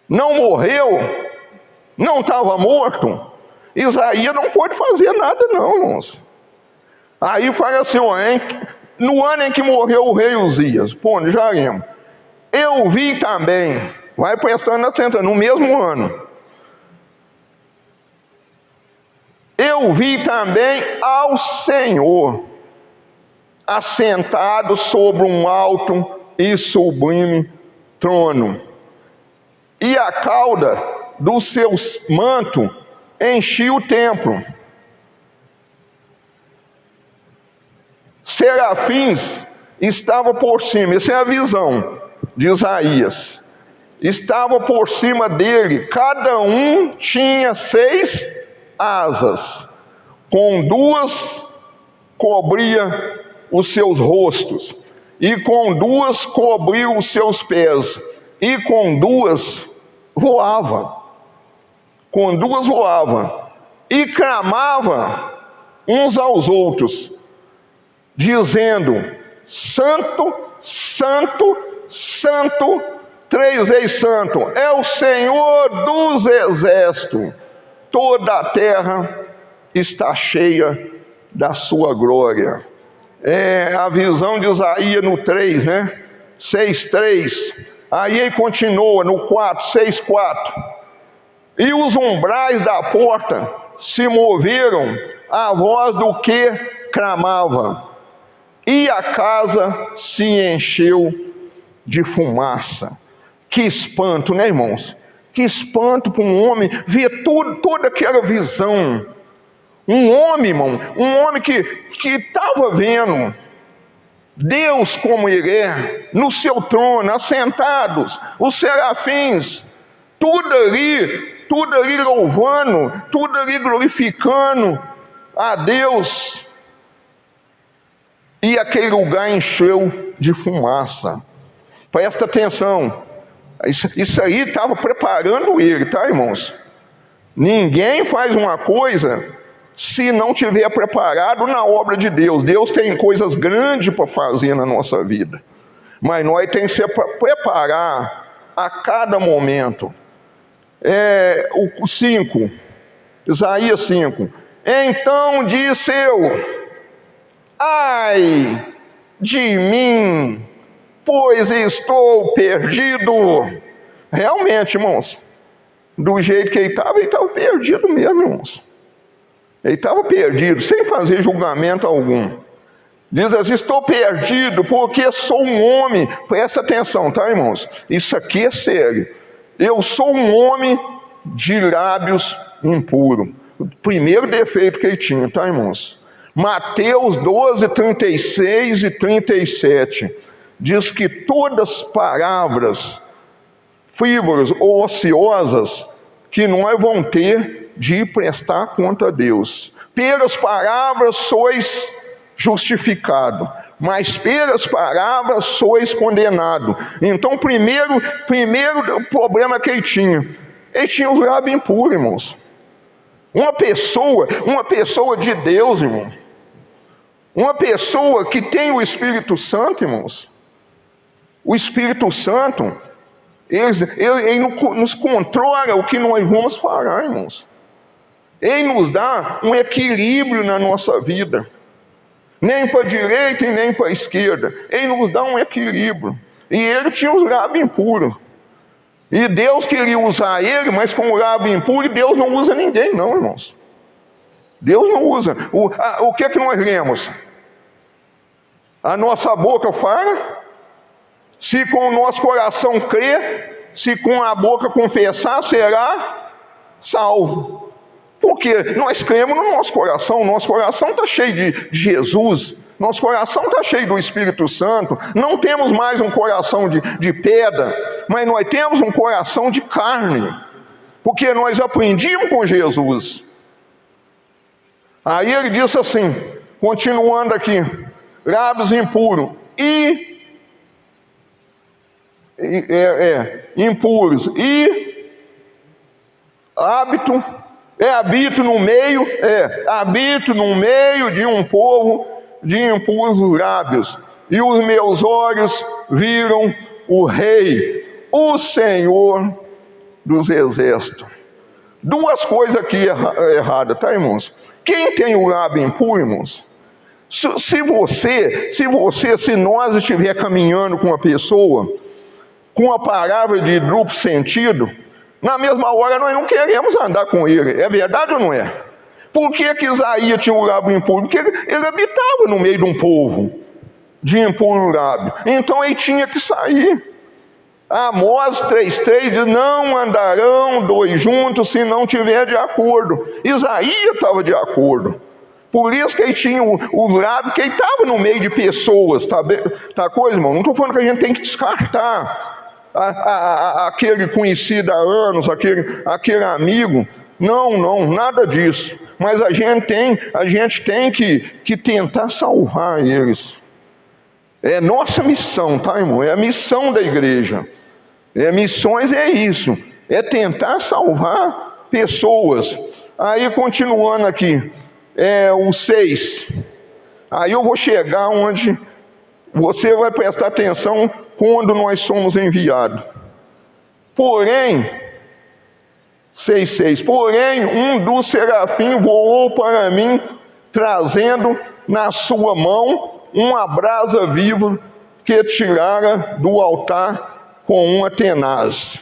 não morreu, não estava morto, Isaías não pode fazer nada não, irmãos. Aí fala assim, no ano em que morreu o rei Uzias, já lembro, eu vi também, vai prestando atenção, no mesmo ano, eu vi também ao Senhor assentado sobre um alto e sublime trono, e a cauda do seu manto enchia o templo. Serafins estavam por cima, essa é a visão de Isaías, estava por cima dele, cada um tinha 6 asas, com 2 cobria os seus rostos, e com 2 cobria os seus pés, e com 2 voava, e clamava uns aos outros, dizendo: Santo, Santo, Santo, 3 vezes santo, é o Senhor dos exércitos, toda a terra está cheia da sua glória. É a visão de Isaías no 3, né? 6:3. Aí ele continua no 4, 6:4. E os umbrais da porta se moveram à voz do que clamava, e a casa se encheu de fumaça. Que espanto, né, irmãos? Que espanto para um homem ver toda aquela visão. Um homem, irmão, que estava vendo Deus como Ele é, no seu trono, assentados, os serafins, tudo ali louvando, tudo ali glorificando a Deus. E aquele lugar encheu de fumaça. Presta atenção, isso aí estava preparando ele, tá, irmãos? Ninguém faz uma coisa se não tiver preparado na obra de Deus. Deus tem coisas grandes para fazer na nossa vida, mas nós temos que se preparar a cada momento. O 5, Isaías 5. Então disse eu: ai de mim, pois estou perdido. Realmente, irmãos, do jeito que ele estava perdido mesmo, irmãos. Ele estava perdido, sem fazer julgamento algum. Diz assim: estou perdido porque sou um homem. Presta atenção, tá, irmãos? Isso aqui é sério. Eu sou um homem de lábios impuros. O primeiro defeito que ele tinha, tá, irmãos? Mateus 12, 36 e 37. Diz que todas palavras frívolas ou ociosas que nós vamos ter de prestar conta a Deus. Pelas palavras sois justificado, mas pelas palavras sois condenado. Então, primeiro problema que ele tinha os lábios impuros, irmãos. Uma pessoa de Deus, irmão, uma pessoa que tem o Espírito Santo, irmãos, o Espírito Santo, ele nos controla o que nós vamos falar, irmãos. Ele nos dá um equilíbrio na nossa vida, nem para a direita e nem para a esquerda. Ele nos dá um equilíbrio. E ele tinha os lábios impuros. E Deus queria usar ele, mas com o lábio impuro, Deus não usa ninguém, não, irmãos. Deus não usa. O que nós lemos? A nossa boca fala, se com o nosso coração crer, se com a boca confessar, será salvo. Porque nós cremos no nosso coração está cheio de Jesus, nosso coração está cheio do Espírito Santo. Não temos mais um coração de pedra, mas nós temos um coração de carne, porque nós aprendimos com Jesus. Aí ele disse assim, continuando aqui: lábios impuros impuros e habito no meio de um povo de impuros lábios, e os meus olhos viram o Rei, o Senhor dos exércitos. Duas coisas aqui erradas, tá, irmãos? Quem tem o lábio impuro, irmãos? Se nós estiver caminhando com uma pessoa com uma palavra de duplo sentido, na mesma hora nós não queremos andar com ele. É verdade ou não é? Por que Isaías tinha o lábio impuro? Porque ele habitava no meio de um povo de impuro lábio. Então ele tinha que sair. Amós 3,3 diz: não andarão dois juntos se não tiver de acordo. Isaías estava de acordo. Por isso que ele tinha o lábio, que ele estava no meio de pessoas. Tá coisa, irmão? Não estou falando que a gente tem que descartar aquele conhecido há anos, aquele amigo. Não, nada disso. Mas a gente tem que tentar salvar eles. É nossa missão, tá, irmão? É a missão da igreja. Missões é isso. É tentar salvar pessoas. Aí, continuando aqui. O 6. Aí eu vou chegar onde você vai prestar atenção quando nós somos enviados. Porém, 6,6. Porém, um dos serafins voou para mim, trazendo na sua mão uma brasa viva que tirara do altar com uma tenaz.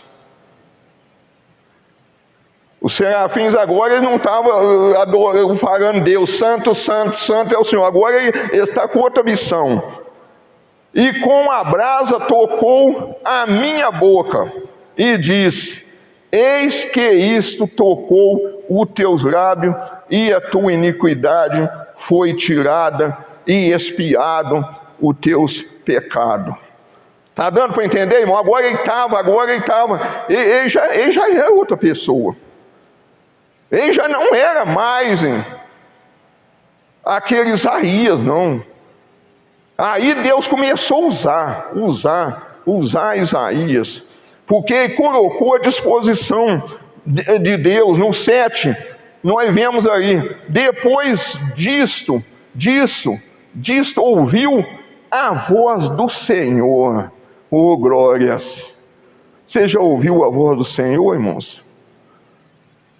Os serafins agora, eles não estavam falando Deus, santo, santo, santo é o Senhor. Agora ele está com outra missão. E com a brasa tocou a minha boca e disse: eis que isto tocou os teus lábios, e a tua iniquidade foi tirada, e expiado os teus pecados. Está dando para entender, irmão? Agora ele estava. Ele já era outra pessoa. Ele já não era mais aquele Isaías, não. Aí Deus começou a usar Isaías, porque ele colocou à disposição de Deus. No 7, nós vemos aí: depois disto, ouviu a voz do Senhor. Oh, glórias! Você já ouviu a voz do Senhor, irmãos?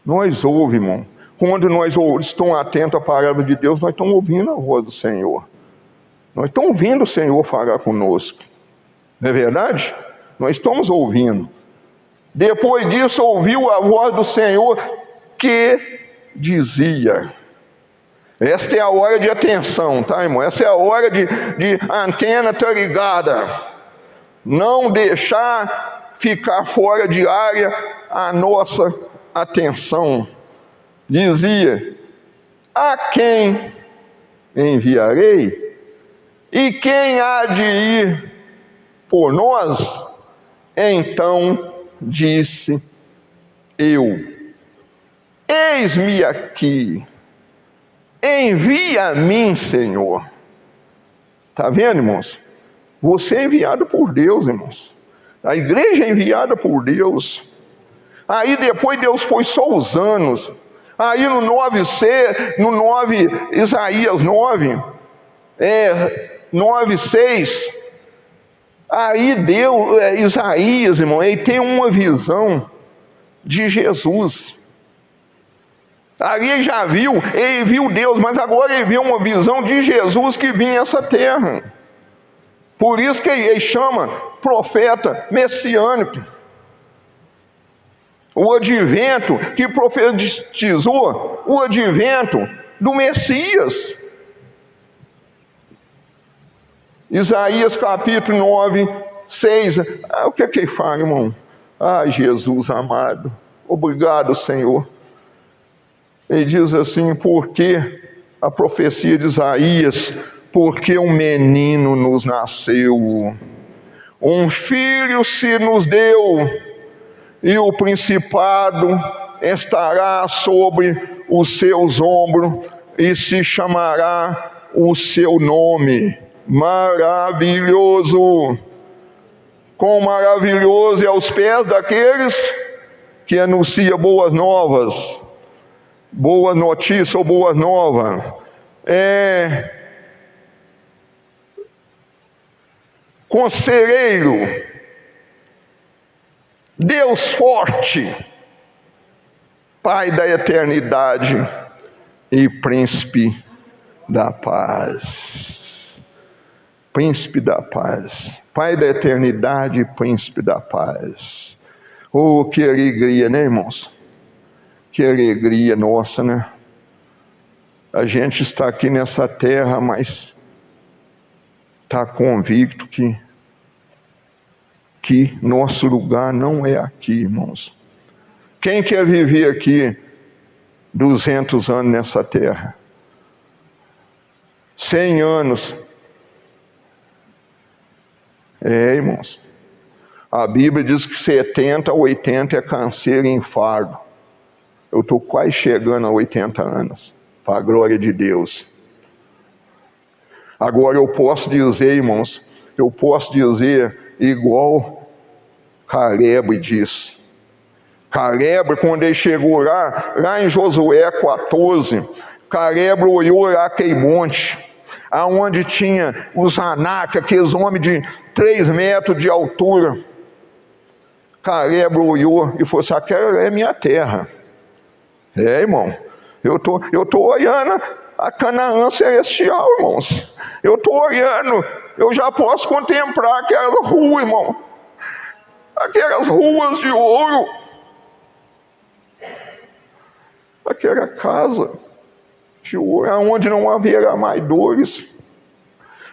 Nós ouvimos, irmão. Quando nós estamos atentos à palavra de Deus, nós estamos ouvindo a voz do Senhor. Nós estamos ouvindo o Senhor falar conosco. Não é verdade? Nós estamos ouvindo. Depois disso, ouviu a voz do Senhor que dizia. Esta é a hora de atenção, tá, irmão? Essa é a hora de antena tá ligada. Não deixar ficar fora de área a nossa atenção. Dizia: a quem enviarei? E quem há de ir por nós? Então disse eu: eis-me aqui, envia a mim, Senhor. Está vendo, irmãos? Você é enviado por Deus, irmãos. A igreja é enviada por Deus. Aí depois Deus foi só usando. Aí no 9, Isaías 9, 9,6, aí Isaías, irmão, ele tem uma visão de Jesus. Ali ele viu Deus, mas agora ele viu uma visão de Jesus que vinha a essa terra. Por isso que ele chama profeta messiânico. O advento que profetizou, o advento do Messias. Isaías capítulo 9, 6. O que ele fala, irmão? Jesus amado, obrigado, Senhor. Ele diz assim: porque a profecia de Isaías, porque um menino nos nasceu, um filho se nos deu, e o principado estará sobre os seus ombros, e se chamará o seu nome maravilhoso. Quão maravilhoso é aos pés daqueles que anunciam boas novas, boa notícia ou boas novas. Conselheiro, Deus forte, Pai da eternidade e Príncipe da paz. Príncipe da paz, Pai da eternidade e Príncipe da paz. Oh, que alegria, né, irmãos? Que alegria nossa, né? A gente está aqui nessa terra, mas está convicto que nosso lugar não é aqui, irmãos. Quem quer viver aqui 200 anos nessa terra? 100 anos? Irmãos. A Bíblia diz que 70 a 80 é canseiro e infarto. Eu estou quase chegando a 80 anos, para a glória de Deus. Agora eu posso dizer, irmãos, igual Caleb disse. Caleb, quando ele chegou lá em Josué 14, Caleb olhou lá aquele monte, aonde tinha os Anak, aqueles homens de 3 metros de altura. Caleb olhou e falou assim: aquela é minha terra. Irmão, eu tô olhando a Canaã celestial, irmãos. Eu estou olhando, eu já posso contemplar aquela rua, irmão. Aquelas ruas de ouro. Aquela casa de ouro, onde não haverá mais dores,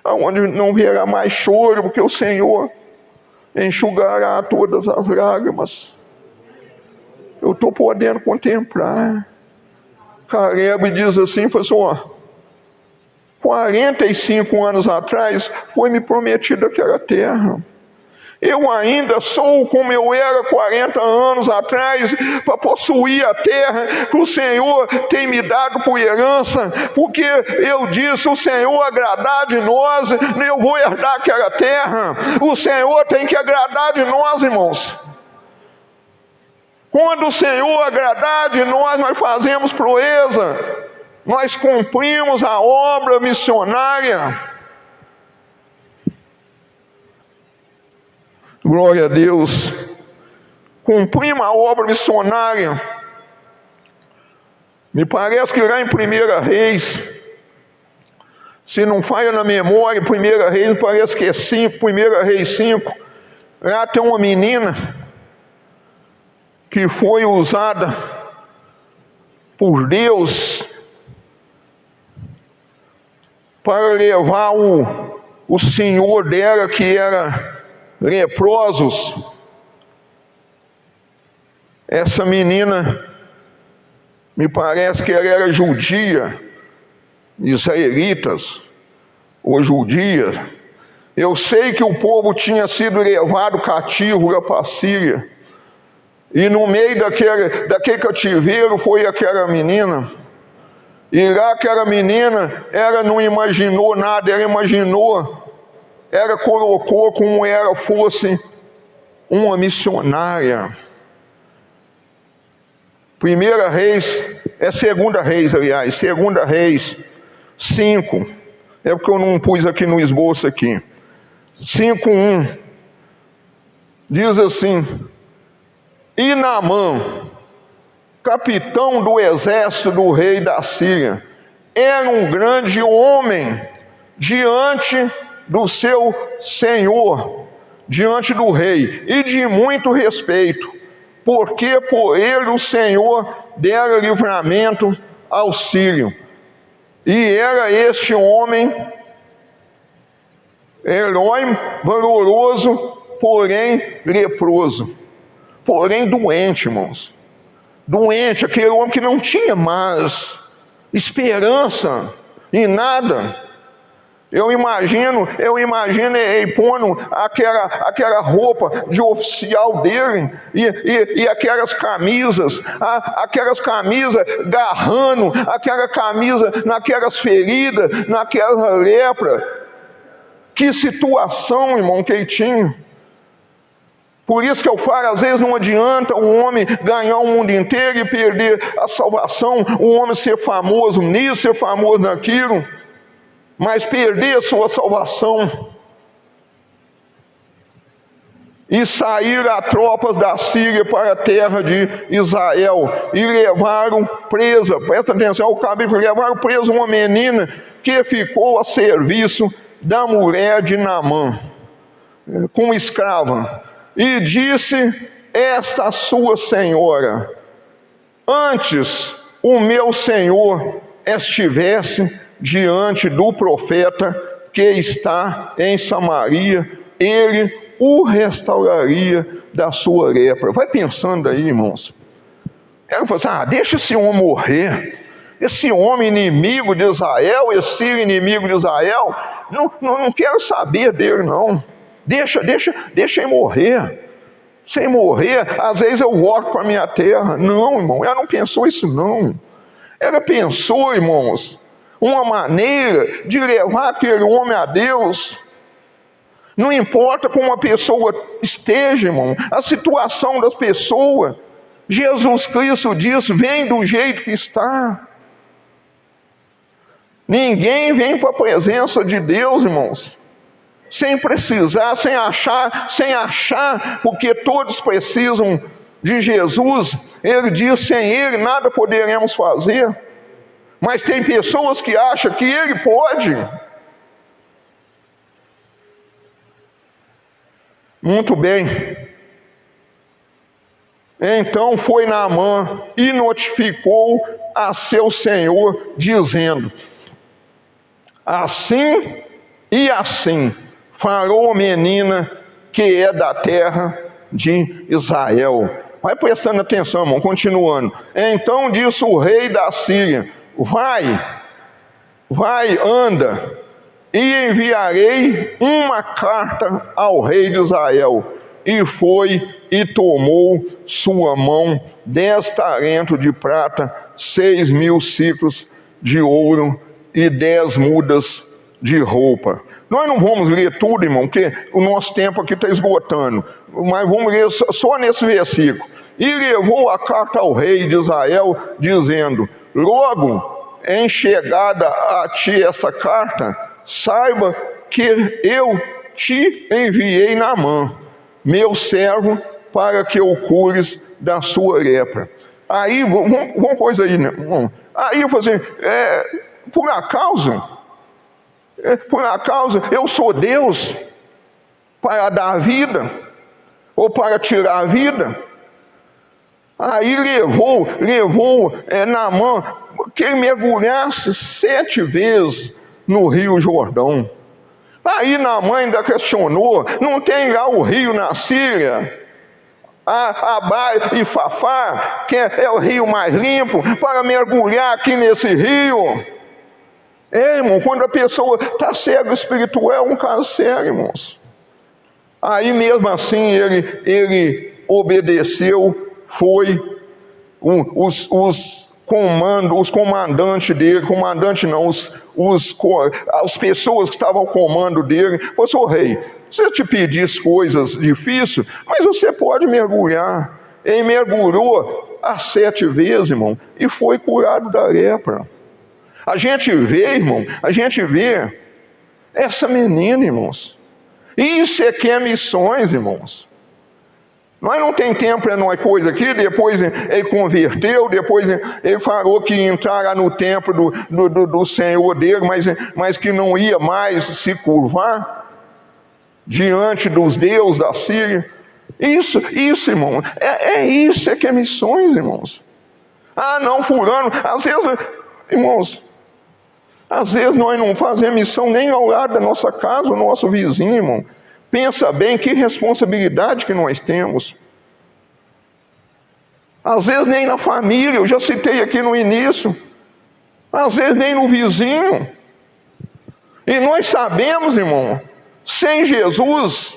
onde não haverá mais choro, porque o Senhor enxugará todas as lágrimas. Eu estou podendo contemplar. Caleb diz assim, falou assim: 45 anos atrás foi me prometida aquela terra. Eu ainda sou como eu era 40 anos atrás, para possuir a terra que o Senhor tem me dado por herança, porque eu disse: o Senhor agradar de nós, eu vou herdar aquela terra. O Senhor tem que agradar de nós, irmãos. Quando o Senhor agradar de nós, nós fazemos proeza, nós cumprimos a obra missionária. Glória a Deus. Cumprimos a obra missionária. Me parece que lá em 1 Reis, se não falha na memória, 1 Reis, parece que é 5, 1 Reis 5, lá tem uma menina que foi usada por Deus para levar o senhor dela, que era leprosos. Essa menina, me parece que ela era judia, israelitas ou judia. Eu sei que o povo tinha sido levado cativo lá para a Síria, e no meio daquele cativeiro foi aquela menina. E lá aquela menina, ela não imaginou nada, ela colocou como ela fosse uma missionária. 1 Reis, é 2 Reis, aliás, 2 Reis 5, é porque eu não pus aqui no esboço aqui, 5:1, diz assim: e Naamã, capitão do exército do rei da Síria, era um grande homem diante do seu senhor, diante do rei, e de muito respeito, porque por ele o Senhor dera livramento ao sírio. E era este homem herói, valoroso, porém leproso, porém doente, irmãos. Doente, aquele homem que não tinha mais esperança em nada. Eu imagino ele pondo aquela roupa de oficial dele e aquelas camisas garrando, aquela camisa naquelas feridas, naquela lepra. Que situação, irmão, que ele tinha. Por isso que eu falo, às vezes não adianta o homem ganhar o mundo inteiro e perder a salvação, o homem ser famoso nisso, ser famoso naquilo, mas perder a sua salvação. E saíram as tropas da Síria para a terra de Israel e levaram presa, presta atenção, o capítulo, levaram presa uma menina que ficou a serviço da mulher de Naamã, como escrava. E disse esta sua senhora: antes o meu senhor estivesse diante do profeta que está em Samaria, ele o restauraria da sua lepra. Vai pensando aí, irmãos. Ela falou assim: deixa esse homem morrer. Esse homem inimigo de Israel, esse inimigo de Israel, não quero saber dele, não. Deixa ele morrer. Sem morrer, às vezes eu volto para a minha terra. Não, irmão, ela não pensou isso, não. Ela pensou, irmãos, uma maneira de levar aquele homem a Deus. Não importa como a pessoa esteja, irmão, a situação das pessoas. Jesus Cristo disse: vem do jeito que está. Ninguém vem para a presença de Deus, irmãos, sem precisar, sem achar, porque todos precisam de Jesus. Ele diz: sem Ele nada poderemos fazer. Mas tem pessoas que acham que Ele pode. Muito bem. Então foi Naamã e notificou a seu senhor, dizendo: assim e assim farou a menina que é da terra de Israel. Vai prestando atenção, irmão, continuando. Então disse o rei da Síria: vai, anda, e enviarei uma carta ao rei de Israel. E foi e tomou sua mão 10 talentos de prata, 6.000 ciclos de ouro e 10 mudas de roupa. Nós não vamos ler tudo, irmão, porque o nosso tempo aqui está esgotando. Mas vamos ler só nesse versículo. E levou a carta ao rei de Israel, dizendo: logo em chegada a ti esta carta, saiba que eu te enviei Naamã, meu servo, para que o cures da sua lepra. Aí, vamos coisa aí, né? Aí eu falei assim: por acaso eu sou Deus para dar vida ou para tirar a vida? Aí levou Naamã que ele mergulhasse 7 vezes no rio Jordão. Aí Naamã ainda questionou: não tem lá o rio na Síria, Abai e Fafá, que é o rio mais limpo, para mergulhar aqui nesse rio? Irmão, quando a pessoa está cega espiritual, é um caso sério, irmãos. Aí mesmo assim ele obedeceu. Foi os comandantes dele, as pessoas que estavam ao comando dele, falou assim: ô rei, se eu te pedisse coisas difíceis, mas você pode mergulhar. Ele mergulhou as 7 vezes, irmão, e foi curado da lepra. A gente vê essa menina, irmãos. Isso é que é missões, irmãos. Nós não tem tempo para nós coisa aqui. Depois ele converteu, depois ele falou que ia entrar lá no templo do Senhor dele, mas que não ia mais se curvar diante dos deuses da Síria. Isso, irmão, isso é que é missões, irmãos. Não, fulano, às vezes, irmãos, às vezes nós não fazemos missão nem ao lado da nossa casa, o nosso vizinho, irmão. Pensa bem que responsabilidade que nós temos. Às vezes nem na família, eu já citei aqui no início. Às vezes nem no vizinho. E nós sabemos, irmão, sem Jesus,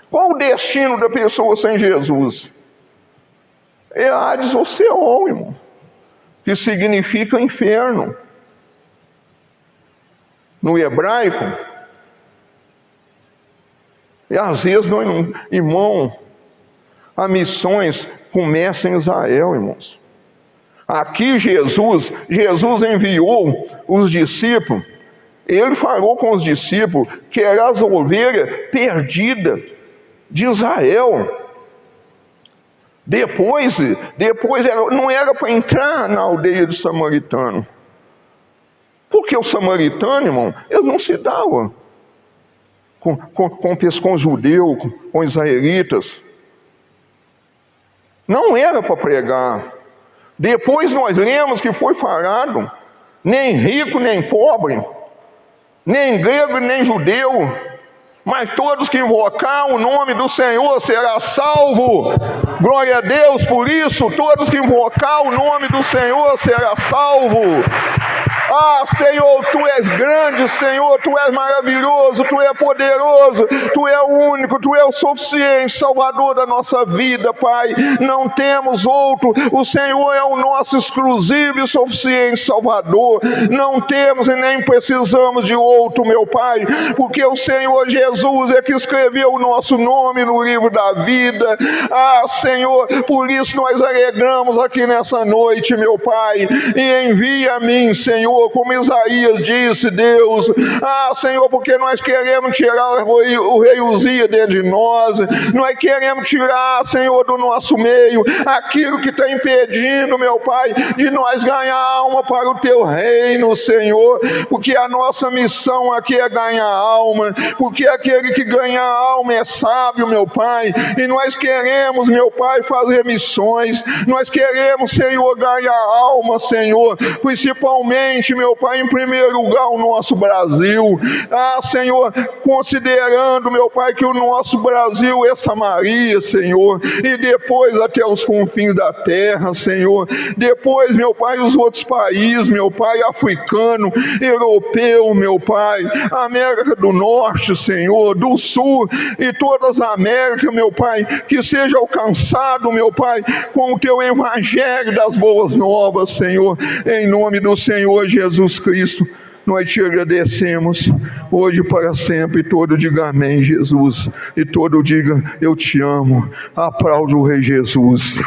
qual o destino da pessoa sem Jesus? É Hades ou Seol, irmão, que significa inferno. No hebraico. E às vezes nós não, irmão, as missões começam em Israel, irmãos. Aqui Jesus enviou os discípulos. Ele falou com os discípulos que era as ovelhas perdidas de Israel. Depois não era para entrar na aldeia de samaritano. Porque o samaritano, irmão, eles não se davam com judeu, com israelitas. Não era para pregar. Depois nós lemos que foi falado nem rico, nem pobre, nem grego, nem judeu, mas todos que invocar o nome do Senhor será salvo. Glória a Deus por isso. Todos que invocar o nome do Senhor será salvo. Ah, Senhor, Tu és grande, Senhor, Tu és maravilhoso, Tu és poderoso, Tu és o único, Tu és o suficiente Salvador da nossa vida, Pai. Não temos outro. O Senhor é o nosso exclusivo e suficiente Salvador. Não temos e nem precisamos de outro, meu Pai, porque o Senhor Jesus é que escreveu o nosso nome no livro da vida. Ah, Senhor, por isso nós alegramos aqui nessa noite, meu Pai, e envia a mim, Senhor, como Isaías disse, Deus. Ah, Senhor, porque nós queremos tirar o rei Uzias dentro de nós. Nós queremos tirar, Senhor, do nosso meio aquilo que está impedindo, meu Pai, de nós ganhar alma para o Teu reino, Senhor, porque a nossa missão aqui é ganhar alma, porque aquele que ganha alma é sábio, meu Pai, e nós queremos, meu Pai, fazer missões. Nós queremos, Senhor, ganhar alma, Senhor, principalmente, meu Pai, em primeiro lugar o nosso Brasil. Ah, Senhor, considerando, meu Pai, que o nosso Brasil é Samaria, Senhor, e depois até os confins da terra, Senhor. Depois, meu Pai, os outros países, meu Pai, africano, europeu, meu Pai, América do Norte, Senhor, do Sul e todas as Américas, meu Pai, que seja alcançado, meu Pai, com o Teu evangelho das boas novas, Senhor, em nome do Senhor Jesus Cristo. Nós Te agradecemos hoje para sempre. Todo diga amém, Jesus, e todo diga eu Te amo. Aplaude o Rei Jesus.